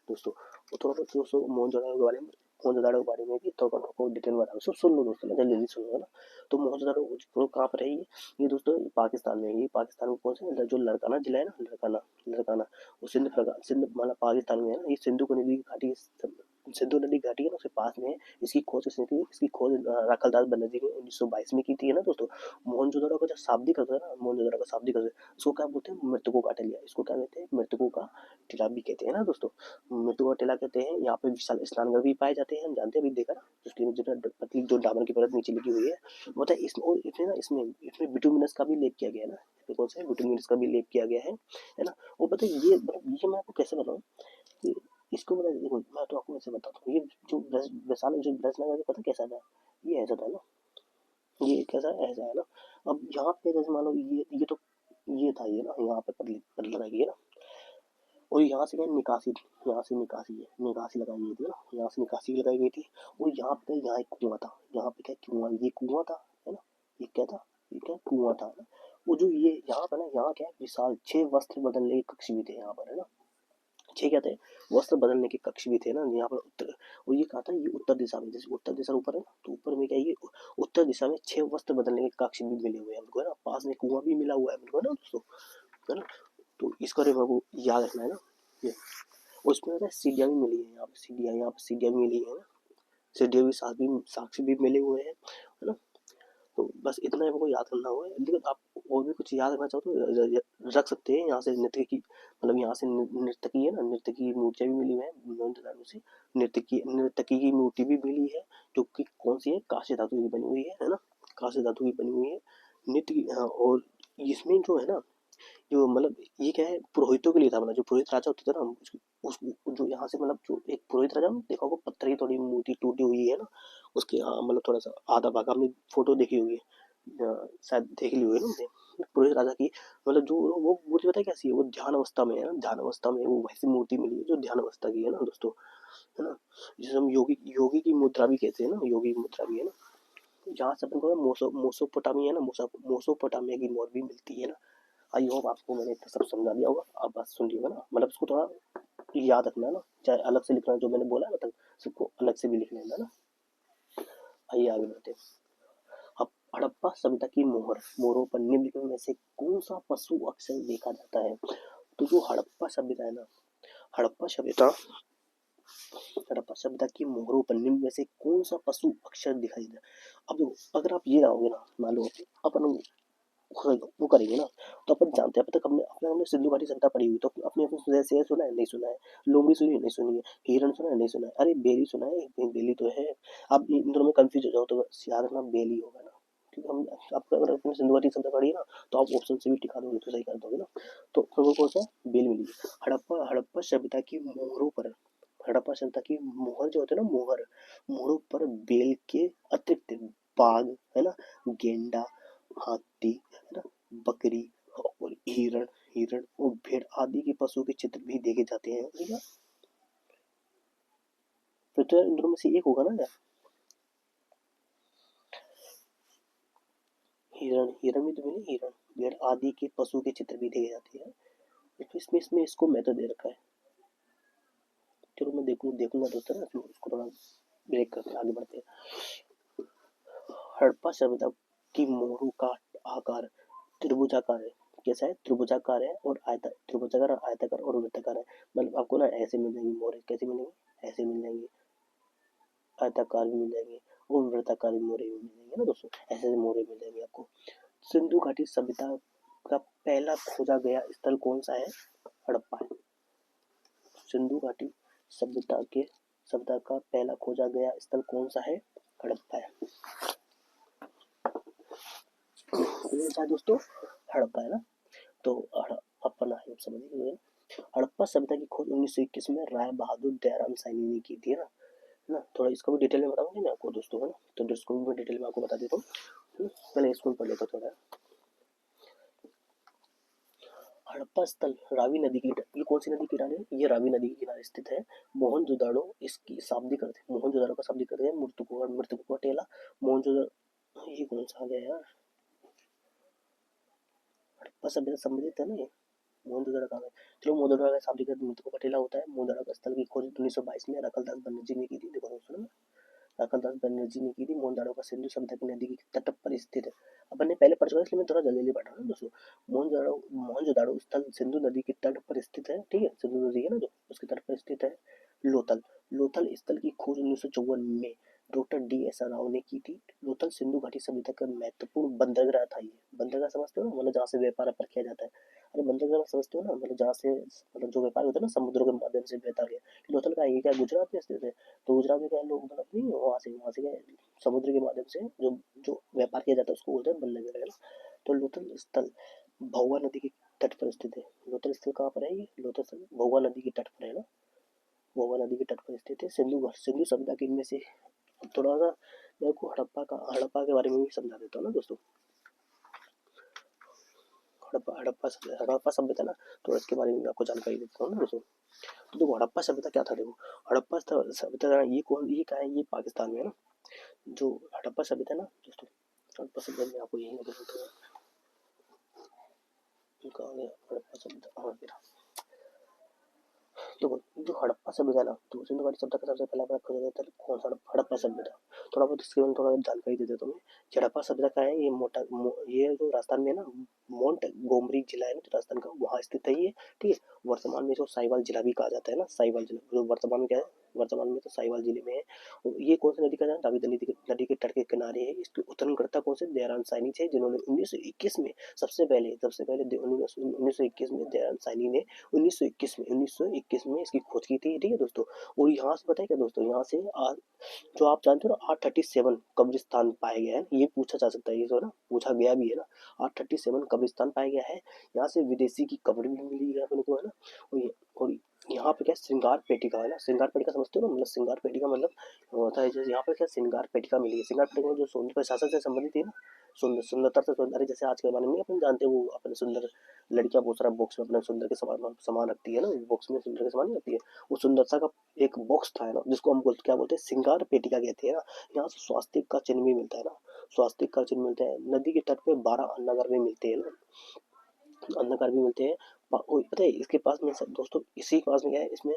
दोस्तों। वो थोड़ा बहुत दोस्तों मोहनजोदाड़ो के बारे में भी थोड़ा आपको डिटेल बता रहा हूँ, सुन लो दोस्तों, जल्दी जल्दी सुनो, है ना। तो मोहनजोदाड़ो कहाँ पर है ये दोस्तों, ये पाकिस्तान में है। ये पाकिस्तान में कौन से, जो लड़काना जिला है ना, लड़काना वो सिंध मतलब पाकिस्तान में है ना। ये सिंधु नदी घाटी है ना, उसके पास में है। इसकी खोज राखलदास बनर्जी ने 1922 में की थी, है ना दोस्तों। मोहनजोदाड़ो का जो शाब्दिक अर्थ है ना, मोहनजोदाड़ो का शाब्दिक अर्थ, इसको क्या बोलते हैं, मृतकों का टीला। इसको क्या कहते हैं, मृतकों का टीला भी कहते हैं ना दोस्तों। मृतकों का टीला कहते हैं। यहाँ पे विशाल स्नानघर भी पाए जाते हैं, हम जानते हैं, अभी देखा ना, जिसकी जो पतली जो डामर की परत नीचे लगी हुई है, वो है इसमें। और इसमें बिटुमिनस का भी लेप किया गया है ना। इसमें कौन सा है, बिटुमिनस का भी लेप किया गया है ना। वो पता है ये मैं आपको कैसे बताऊँ कि इसको, मतलब देखो मैं तो आपको ऐसे बताता हूँ। ये जो वैशाली जो ब्रजनगर पता कैसा था, ये ऐसा था ना, ये कैसा ऐसा है ना। अब यहाँ पे जैसे मान लो ये तो ये था, ये ना यहाँ पे पतली लगाई गई है ना। और यहाँ से क्या निकासी, यहाँ से निकासी लगाई गई थी ना, यहाँ से निकासी लगाई गई थी। और यहाँ एक कुआं था, यहाँ पे क्या कुआं, ये कुआं था, है ना। ये क्या था, ये क्या कुआं था ना। वो जो ये यहाँ पर ना, यहाँ क्या है, विशाल 6 वस्त्र बदलने के कक्ष भी थे यहाँ पर, है ना। 6 क्या थे, वस्त्र बदलने के कक्ष भी थे ना यहाँ पर उत्तर। और ये कहा था, ये उत्तर दिशा में, जैसे उत्तर दिशा ऊपर है ना, तो ऊपर में क्या है, ये उत्तर दिशा में 6 वस्त्र बदलने के कक्ष भी मिले हुए हैं हमको, है ना। पास में कुआं भी मिला हुआ है हमको, है ना दोस्तों, है ना। तो इसका मेरे को याद रखना है ना ये। उसमें पता है सीढ़ियाँ भी मिली है, यहाँ पे सीढ़ियाँ भी मिली है ना, सीढ़ियाँ भी साक्षी भी मिले हुए हैं, है ना। तो बस इतना ही हमको याद करना होगा, लेकिन आप और भी कुछ याद रखना चाहो तो रख सकते हैं। यहाँ से नृत्य की मतलब यहाँ से नृत्य की है ना, नृत्य की मूर्तियाँ भी मिली हुई हैं मोहनजोदड़ो से, नृत्यकी की मूर्ति भी मिली है, जो कि कौन सी है, कांस्य धातु की बनी हुई है ना, कांस्य धातु की बनी हुई है नृत्य की। हाँ, और इसमें जो है ना, जो मतलब ये क्या है, पुरोहितों के लिए था, मतलब जो पुरोहित राजा होते थे ना, उस जो यहाँ से मतलब जो एक पुरोहित राजा देखा होगा, पत्थर की थोड़ी मूर्ति टूटी हुई है ना, उसके मतलब थोड़ा सा आधा भाग आपने फोटो देखी होगी, शायद देख ली होगी ना आपने, पुरोहित राजा की। मतलब जो वो मूर्ति पता है कैसी है, वो ध्यान अवस्था में है ना, ध्यान अवस्था में वो वैसी मूर्ति मिली है जो ध्यान अवस्था की है ना दोस्तों, है ना। जिसे हम योगी योगी की मुद्रा भी कहते हैं ना, योगी की मुद्रा भी है ना। जहाँ से अपन को मोसोपोटामी है ना, मोसोपोटामिया की मोर भी मिलती है ना। आई होप आपको मैंने इतना सब समझा दिया होगा, आप बात सुन लियोगा ना, मतलब इसको थोड़ा याद रखना है ना, चाहे अलग से लिखना है जो मैंने बोला है, मतलब सबको अलग से भी लिख लेना है ना। आइए आगे बढ़ते हैं। अब हड़प्पा सभ्यता की मोहरों पर निम्नलिखित में से कौन सा पशु अक्सर देखा जाता है। तो जो हड़प्पा सभ्यता है ना, हड़प्पा सभ्यता हड़प्पा सभ्यता की मोहरों पर निम्न में से कौन सा पशु अक्सर दिखाई देता है। अब देखो, अगर आप ये रहोगे ना, मान लो अपन वो करेंगे ना, तो अपन जानते हैं, अब तक हमने अपने हमने सिंधु घाटी सभ्यता पढ़ी हुई, तो अपने अपने शेर सुना है, नहीं सुना है, लोमड़ी सुनी है, नहीं सुनी है, हिरण सुना है, नहीं सुना है, अरे बेली सुना है, बेली तो है। आप इन दोनों में कंफ्यूज हो जाओ तो याद रखना बेली होगा ना, क्योंकि हम आपको अगर अपने सिंधु घाटी सभ्यता पढ़ी है ना, तो आप ऑप्शन से भी टिका दोगे तो सही कर दोगे ना। तो हमको कौन सा बेल मिली। हड़प्पा सभ्यता की मोहरों पर, हड़प्पा सभ्यता की मोहर जो होते हैं ना, मोहरों पर बेल के अतिरिक्त बाघ, है ना, गेंडा, हाथी, है ना, बकरी और हिरण हिरण और भेड़ आदि के पशु के चित्र भी देखे जाते हैं, ठीक है। फिर तो यार इन दोनों में से एक होगा ना यार, हिरण हिरण भी तो मिले, हिरण भेड़ आदि के पशु के चित्र भी देखे जाते हैं। तो इसमें इसको मैं तो दे रखा है, चलो मैं देखूंगा दोस्तों ना, उसको थोड़ा ब्रेक करके आगे बढ़ते हैं। हड़प्पा सभ्यता की मोरू का आकार त्रिभुजाकार है, कैसा है, त्रिभुजाकार है और त्रिभुजाकार और आयताकार और वृत्ताकार है। मतलब आपको ना ऐसे मिल जाएंगे मोरे, कैसे मिलेंगे, ऐसे मिल जाएंगे, आयताकार भी मिल जाएंगे और वृत्ताकार भी मोरे भी मिल जाएंगे ना दोस्तों, ऐसे मोरे मिल जाएंगे आपको। सिंधु घाटी सभ्यता का पहला खोजा गया स्थल कौन सा है, हड़प्पा है। सिंधु घाटी सभ्यता के सभ्यता का पहला खोजा गया स्थल कौन सा है, हड़प्पा है। तो दोस्तों हड़प्पा है ना, तो अपन समझ गए। हड़प्पा सभ्यता की खोज 1921 में राय बहादुर दयाराम साहनी ने की थी, है ना। थोड़ा इसको भी डिटेल में बताऊंगी मैं आपको दोस्तों, है ना, तो इसको भी मैं डिटेल में आपको बता देता हूँ, पहले इसको पढ़ लेता थोड़ा। हड़प्पा स्थल रावी नदी की, ये कौन सी नदी किनारे है, ये रावी नदी के किनारे स्थित है। मोहनजोदाड़ो इसकी शाब्दिक अर्थ है, मोहनजोदाड़ो का शाब्दिक अर्थ है मृतकों का टेला। मोहनजोदाड़ो ये कौन सा आ गया यार, हड़प्पा सभ्यता संबंधित है ना ये, मोहनजोदड़ो कहाँ है। चलो मोहनजोदड़ो का शाब्दिक अर्थ मृतकों का टेला होता है। मोहनजोदड़ो का स्थल की खोज 1922 में रखलदास बनर्जी ने की थी, देखो दोस्तों, रखलदास बनर्जी ने की थी। मोहनजोदड़ो का सिंधु सभ्यता की नदी की तट पर स्थित है। अपन ने पहले पढ़ चुका है, इसलिए मैं थोड़ा जल्दी जल्दी पढ़ रहा हूँ दोस्तों। मोहनजोदड़ो स्थल सिंधु नदी के तट पर स्थित है, ठीक है, सिंधु नदी है ना जो, उसके तट पर स्थित है। लोथल लोथल स्थल की खोज 1954 में डॉक्टर डी एस राव ने की थी। लोथल सिंधु घाटी सभ्यता का महत्वपूर्ण बंदरगाह था। ये बंदरगाह समझते हो ना, मतलब जहाँ से व्यापार किया जाता है। अरे बंदरगाह समझते हो ना, मतलब जहाँ से मतलब जो व्यापार होता है ना, समुद्रों के माध्यम से बहता गया। लोथल का ये क्या गुजरात में स्थित है, तो गुजरात में क्या लोग मतलब नहीं वहाँ से क्या समुद्र के माध्यम से जो जो व्यापार किया जाता है उसको बोलते हैं बंदरगाह, है ना। तो लोथल स्थल भगवा नदी के तट पर स्थित है। लोथल स्थल कहाँ पर है, ये लोथल स्थल भगवा नदी के तट पर है ना, भगवा नदी के तट पर स्थित है। सिंधु सभ्यता के इनमें से थोड़ा सा मैं आपको हड़प्पा के बारे में भी समझा देता हूँ ना दोस्तों। हड़प्पा सभ्यता ना, तो इसके बारे में आपको जानकारी देता हूँ ना दोस्तों। तो देखो हड़प्पा सभ्यता क्या था, देखो हड़प्पा सभ्यता ये क्या है, ये पाकिस्तान में है ना। जो हड़प्पा सभ्यता ना दोस्तों, हड़प्पा सभ्यता में आपको यही नजर आता है, कहाँ गया हड़प्पा सभ्यता, हाँ मेरा। देखो जो हड़प्पा सभ्यता है ना, तो सिंधु घाटी सभ्यता का सबसे पहला बात खोजा जाता है कौन सा हड़प्पा सभ्यता। थोड़ा बहुत इसके बारे में थोड़ा जानकारी दे देता हूँ मैं। हड़प्पा सभ्यता का है ये ये जो राजस्थान में है ना, मोंट गोमरी जिला है ना जो राजस्थान का, वहाँ स्थित है ये। ठीक है, वर्तमान में इसको साहिवाल जिला भी कहा जाता है ना, साहिवाल जिला जो वर्तमान में क्या है, वर्तमान में तो साहिवाल जिले में है। और ये कौन सी नदी का है, रावी नदी के तट के किनारे है। इसके उत्खननकर्ता कौन से, दयाराम साहनी थे, जिन्होंने 1921 में सबसे पहले 1921 में दयाराम साहनी ने 1921 में इसकी खोज की थी। ठीक है दोस्तों। और यहाँ से बताए क्या दोस्तों, यहाँ से जो आप जानते हो ना 837 कब्रिस्तान पाए गए हैं, ये पूछा जा सकता है, ये जो ना पूछा गया भी है ना, 837 कब्रिस्तान पाया गया है। यहाँ से विदेशी की कब्र भी मिली है अपने को, है ना। और यहाँ पे क्या श्रृंगार पेटिका है ना, श्रृंगार पेटिका समझते हो ना, मतलब श्रृंगार पेटिका मतलब होता है जैसे यहाँ पे क्या श्रृंगार पेटिका मिली है। श्रृंगार पेटिका जो सौंदर्य प्रशासन से संबंधित है ना, सुंदरता से सुंदर, जैसे आज के जमाने में अपन जानते हैं वो अपने सुंदर लड़कियां बहुत सारा बॉक्स में अपने सुंदर के सामान रखती है ना, बॉक्स में सुंदर के सामान रखती है। वो सुंदरता का एक बॉक्स था है ना, जिसको हम क्या बोलते हैं, श्रृंगार पेटिका कहते हैं ना। यहाँ से स्वास्तिक का चिन्ह भी मिलता है ना, स्वास्तिक का चिन्ह मिलता है। नदी के तट पे 12 अन्नगर भी मिलते हैं ना, अंधकार भी मिलते हैं। पता है इसके पास में दोस्तों, इसी के पास में क्या है, इसमें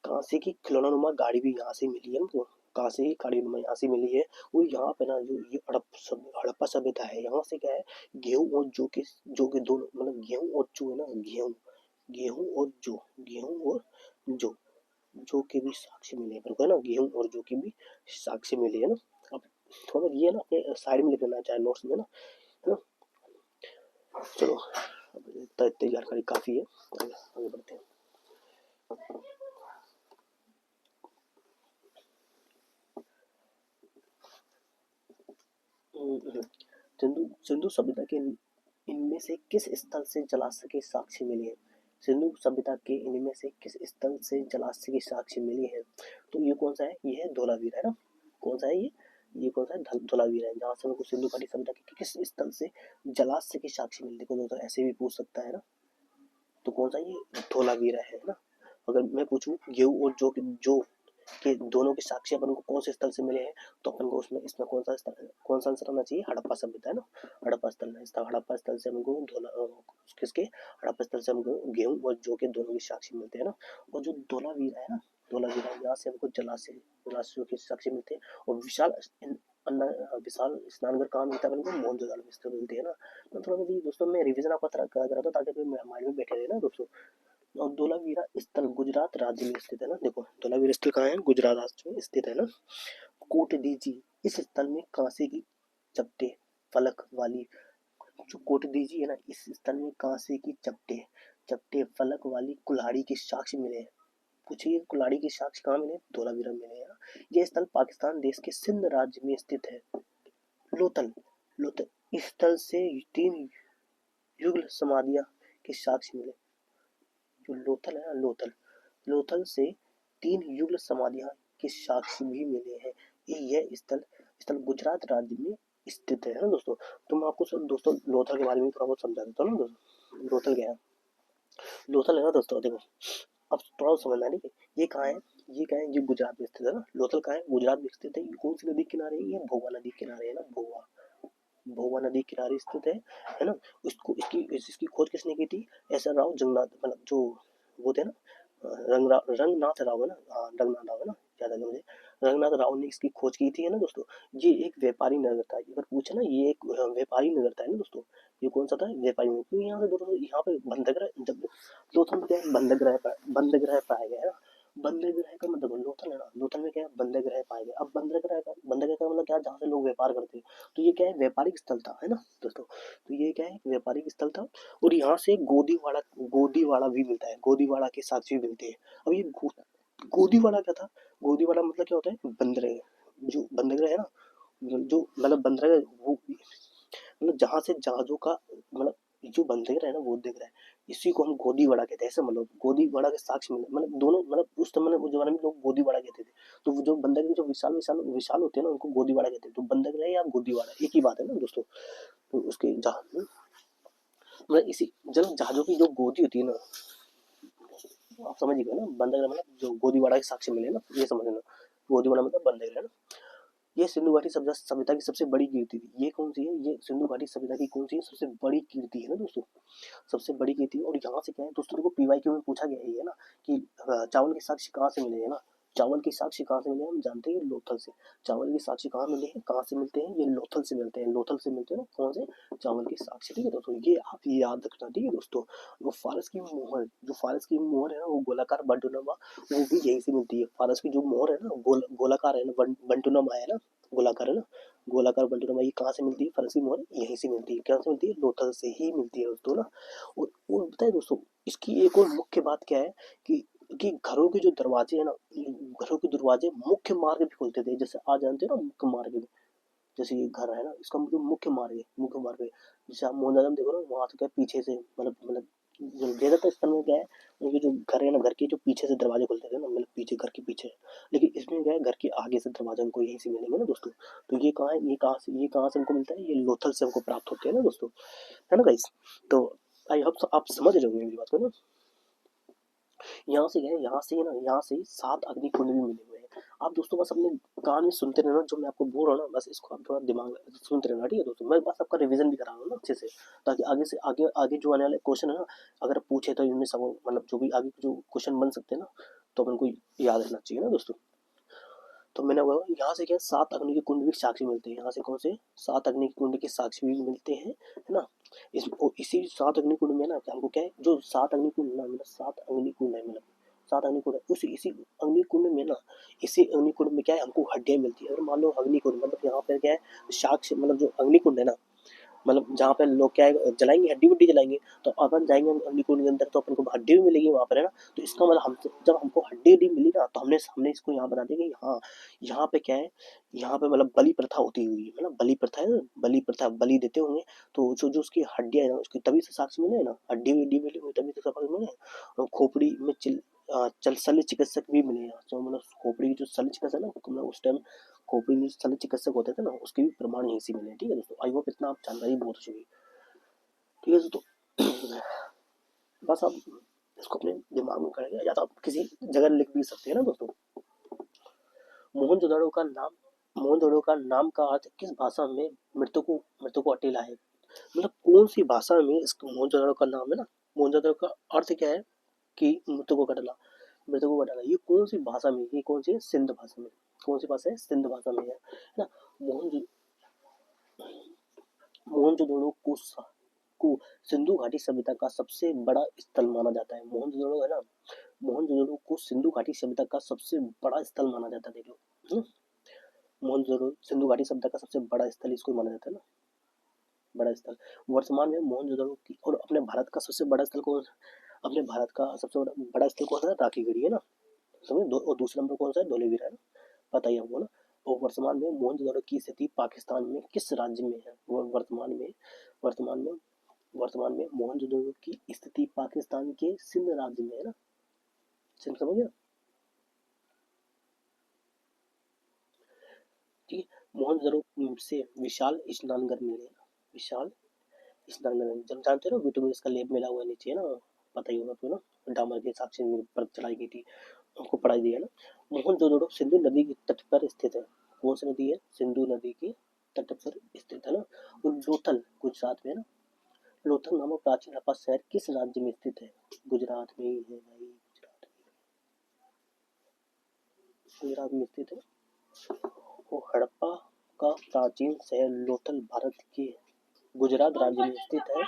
कांसे की खिलौना नुमा गाड़ी भी यहाँ से मिली है ना, तो कांसे की गाड़ी नुमा यहाँ से मिली है। और यहाँ पे ना जो ये हड़प्पा सभ्यता है, यहाँ से क्या है, गेहूं और जौ के दोनों, मतलब गेहूं और जौ है ना, गेहूं और जौ के भी साक्ष्य मिले हैं है ना, गेहूं और जौ के भी साक्ष्य मिले है ना। अब थोड़ा ये ना अपने साइड में लिख लेना चाहे नोट्स में ना, है ना। चलो इतनी जानकारी काफी है, आगे बढ़ते हैं। सिंधु सभ्यता के इनमें से किस स्थल से जलाशय के साक्ष्य मिले हैं, सिंधु सभ्यता के इनमें से किस स्थल से जलाशय की साक्ष्य मिली है। तो ये कौन सा है, ये है धोलावीरा है ना। कौन सा है ये कौन सा है, धोलावीरा है, जहाँ से हमको सिंधु घाटी सभ्यता के किस स्थल से जलाशय की साक्ष्य मिली। देखो दोस्तों ऐसे भी पूछ सकता है ना, तो कौन सा ये धोलावीरा है ना। अगर मैं पूछूं गेहूं और जो के दोनों के साक्ष्य अपन को कौन से स्थल से मिले हैं, तो अपन को उसमें इसमें कौन सा आंसर आना चाहिए, हड़प्पा सभ्यता है ना, हड़प्पा स्थल है। हड़प्पा स्थल से हमको किसके, हड़प्पा स्थल से हमको गेहूं और जौ के दोनों के साक्ष्य मिलते हैं ना। और जो धोलावीरा है ना, धोलावीरा यहाँ से हमको जलाशयों के साक्ष्य मिलते हैं। और विशाल स्नानघर कहाँ मिलता है अपन को, मोहनजोदड़ो में मिलते हैं ना। तो थोड़ा सा दोस्तों मैं रिविजन आपका करा रहा था ताकि माइंड में बैठे रहे ना दोस्तों। और धोलावीरा स्थल गुजरात राज्य में स्थित है ना। देखो धोलावीरा स्थल कहाँ है, गुजरात राज्य में स्थित है ना। कोटदीजी, इस स्थल में कांसे की चपटे फलक वाली, जो कोटदीजी है ना, इस स्थल में कांसे की चपटे फलक वाली कुल्हाड़ी के साक्ष्य मिले हैं। पूछिए कुल्हाड़ी के साक्ष्य कहाँ मिले, धोलावीरा में मिले हैं। यह स्थल पाकिस्तान देश के सिंध राज्य में स्थित है। लोथल, इस स्थल से 3 युगल समाधियां के साक्ष्य मिले। जो लोथल है ना, लोथल से 3 युगल समाधियां के साक्ष्य भी मिले हैं। यह स्थल गुजरात राज्य में स्थित है ना दोस्तों। तो मैं आपको दोस्तों लोथल के बारे में थोड़ा बहुत समझा देता हूँ ना दोस्तों। लोथल क्या है, लोथल है ना दोस्तों, देखो अब थोड़ा समझना है। ये कहाँ है, ये गुजरात में स्थित है ना। लोथल कहाँ है, गुजरात में स्थित है। ये कौन सी नदी किनारे है, ये भोगा नदी किनारे है ना, भोगा नदी किनारे स्थित है ना। इसकी खोज किसने की थी, एस आर राव जगन्नाथ, मतलब जो वो थे ना, रंगनाथ राव है ना, रंगनाथ राव है ना, याद आ गया मुझे। रंगनाथ राव ने इसकी खोज की थी है ना दोस्तों। ये एक व्यापारी नगर था, अगर पूछे ना, ये एक व्यापारी नगर था है ना दोस्तों। ये कौन सा था, व्यापारी नगर, क्योंकि यहाँ से दोस्तों यहाँ पे बंदरगाह, जब लोथल में क्या है, बंदरगाह पाया गया है ना। बंदरगाह का मतलब लोथल है ना, लोथल में क्या है, बंदरगाह पाया गया। अब बंदरगाह का मतलब क्या, जहाँ से लोग व्यापार करते हैं। तो ये क्या है, व्यापारिक स्थल था है ना दोस्तों। तो ये क्या है, व्यापारिक स्थल था। और यहाँ से गोदीवाड़ा भी मिलता है, गोदीवाड़ा के साक्ष्य भी मिलते हैं। अब ये गोदीवाड़ा क्या था, गोदीवाड़ा मतलब क्या होता है, बंदरगाह, जो बंदरगाह है ना, जो मतलब बंदरगाह वो, मतलब जहाँ से जहाजों का, मतलब जो बंदरगाह है ना, वो दिख रहा है, इसी को हम गोदीवाड़ा कहते हैं। ऐसे मतलब गोदीवाड़ा के साक्ष्य मिले, मतलब दोनों, मतलब उस समय उस जमाने में लोग गोदीवाड़ा कहते थे। तो वो जो बंदरगाह जो विशाल होते हैं ना, उनको गोदीवाड़ा कहते हैं। तो बंदरगाह या गोदीवाड़ा एक ही बात है ना दोस्तों। तो उसके जहाज, मतलब इसी जल जहाजों की जो गोदी होती है ना, आप समझ गए ना, बंदरगाह मतलब जो गोदीवाड़ा के साक्ष्य मिले ना, ये समझ लेना, गोदीवाड़ा मतलब बंदरगाह है ना। ये सिंधु घाटी सभ्यता की सबसे बड़ी कीर्ति थी। ये कौन सी है? ये सिंधु घाटी सभ्यता की कौन सी है? सबसे बड़ी कीर्ति है ना दोस्तों, सबसे बड़ी कीर्ति। और यहाँ से क्या है दोस्तों, देखो पीवाईक्यू में पूछा गया है ना कि चावल के साक्ष्य कहाँ से मिले हैं ना। चावल के साक्ष्य कहाँ से मिले हैं हम जानते हैं, लोथल से। चावल के साक्ष्य कहाँ मिले हैं, कहाँ से मिलते हैं? ये लोथल से मिलते हैं, लोथल से मिलते हैं ना, कौन से? चावल के साक्ष्य। ठीक है दोस्तों, ये आप याद रखना। ठीक है दोस्तों, वो फारस की मोहर, जो फारस की मोहर है ना, वो गोलाकार बंटुनमा, वो भी यहीं से मिलती है। फारस की जो मोहर है ना, गोलाकार है ना, बंटुनमा है ना, गोलाकार है ना, गोलाकार बंटुनमा, ये कहाँ से मिलती है? फारस की मोहर यहीं से मिलती है। कहाँ से मिलती है? लोथल से ही मिलती है दोस्तों ना। और बताए दोस्तों, इसकी एक और मुख्य बात क्या है कि घरों के जो दरवाजे है ना, घरों के दरवाजे मुख्य मार्ग भी खुलते थे। जैसे आज जानते हो ना मुख्य मार्ग में, जैसे ये घर है ना, इसका जो मुख्य मार्ग है, मुख्य मार्ग है, जैसे आप मोहनदाबाद देखो ना, वहां से क्या पीछे से मतलब जो ज्यादातर स्थल में क्या है, उनके जो घर है ना, घर के जो पीछे से दरवाजे खुलते थे ना, मतलब पीछे, घर के पीछे। लेकिन इसमें क्या है, घर के आगे से दरवाजा हमको यहीं से मिलेंगे ना दोस्तों। तो ये कहाँ है, ये कहाँ से हमको मिलता है? ये लोथल से हमको प्राप्त होते हैं ना दोस्तों, है ना गाइस। तो आई होप आप समझ रहे होंगे मेरी बात को ना। यहाँ से क्या है, यहाँ से ना, यहाँ से 7 अग्निकुंड भी मिले हुए हैं। आप दोस्तों बस अपने कान में सुनते रहना, जो मैं आपको बोल रहा हूँ ना, बस इसको आप थोड़ा दिमाग में सुनते रहना। ठीक है दोस्तों, मैं बस आपका रिवीजन भी करा रहा हूँ ना अच्छे से, ताकि आगे से आगे आगे जो आने वाले क्वेश्चन है ना, अगर पूछे तो इनमें सब मतलब जो भी आगे जो क्वेश्चन बन सकते हैं ना, तो अपन को याद रहना चाहिए ना दोस्तों। तो मैंने बोला यहाँ से क्या, 7 अग्नि के कुंड भी साक्षी मिलते हैं। यहाँ से कौन से? 7 अग्नि के कुंड के साक्षी भी मिलते हैं, है ना। इसी 7 अग्नि कुंड में ना हमको क्या है, जो 7 अग्नि कुंड ना, मतलब 7 अग्नि कुंड है, मतलब 7 अग्नि कुंड है, उस इसी अग्नि कुंड में ना, इसी अग्नि कुंड में क्या है, हमको हड्डियां मिलती है। अगर मान लो अग्नि कुंड मतलब यहाँ पर क्या है, साक्ष्य मतलब जो अग्नि कुंड है ना, मतलब जहाँ पे लोग क्या है जलाएंगे, हड्डी वड्डी जलाएंगे, तो अपन जाएंगे अग्निकुंड के अंदर, तो अपन को हड्डी भी मिलेगी वहां पर, है ना। तो इसका मतलब हम जब हमको हड्डी वड्डी मिली ना, तो हमने हमने इसको यहाँ बना दिया कि हाँ, यहाँ पे क्या है, यहाँ पे मतलब बलि प्रथा होती हुई, मतलब बलि प्रथा है ना, बलि प्रथा, बलि देते होंगे। तो जो जो उसकी हड्डियां है ना, उसकी तभी से साक्ष्य मिले है ना, हड्डी वड्डी मिली हुई तभी तो साक्ष्य मिले। और खोपड़ी में चल शल्य चिकित्सक भी मिले हैं, जो मतलब खोपड़ी की जो शल्य चिकित्सक है ना, मतलब उस टाइम खोपड़ी में शल्य चिकित्सक होते थे ना, उसके भी प्रमाण यहीं से मिले। ठीक है दोस्तों, आई होप इतना आप जानकारी बहुत अच्छी हुई। ठीक है दोस्तों, बस आप इसको अपने दिमाग में करेंगे, या तो आप किसी जगह लिख भी सकते हैं ना दोस्तों। मोहनजोदड़ो का नाम, मोहनजोदड़ो का नाम का अर्थ किस भाषा में मृतकों को अकेला है? मतलब कौन सी भाषा में इस मोहनजोदड़ो का नाम है ना, मोहनजोदड़ो का अर्थ क्या है कि मृतकों का डला, मृतकों का डला। ये कौन सी भाषा में, ये कौन सी है? सिंध भाषा में। कौन सी भाषा है? सिंध भाषा में है ना। मोहन मोहनजोदड़ो को सिंधु घाटी सभ्यता का सबसे बड़ा स्थल माना जाता है। मोहनजोदड़ो है ना, मोहनजोदड़ो को सिंधु घाटी सभ्यता का सबसे बड़ा स्थल माना जाता है। देखो, मोहनजोदड़ो सिंधु घाटी सभ्यता का सबसे बड़ा स्थल इसको माना जाता है ना, बड़ा स्थल। वर्तमान में मोहनजोदड़ो की और अपने भारत का सबसे बड़ा स्थल कौन, अपने भारत का सबसे बड़ा स्थल कौन सा है? राखीगढ़ी है ना, समझे। और दूसरे नंबर कौन सा है? धोलेवीरा है ना, पता ही हमको ना। और वर्तमान में मोहनजोदड़ो की स्थिति पाकिस्तान में किस राज्य में है? वो वर्तमान में वर्तमान में मोहनजोदड़ो की स्थिति पाकिस्तान के सिंध राज्य में है ना, सिंध समझ गया। ठीक है, मोहनजोदड़ो से विशाल स्नानघर मिले, विशाल स्नानघर, जब जानते हो ना वीडियो में इसका लेप मिला हुआ है नीचे, है ना, पता ही होगा आपको ना, डामर के हिसाब से पर चढ़ाई गई थी, आपको पढ़ाई दी है ना। मोहनजोदड़ो सिंधु नदी के तट पर स्थित है। कौन सी नदी है? सिंधु नदी के तट पर स्थित है ना। और लोथल गुजरात में है ना, लोथल नामक प्राचीन हड़प्पा शहर किस राज्य में स्थित है? गुजरात में ही है भाई, गुजरात में स्थित है। वो हड़प्पा का प्राचीन शहर लोथल भारत के गुजरात राज्य में स्थित है।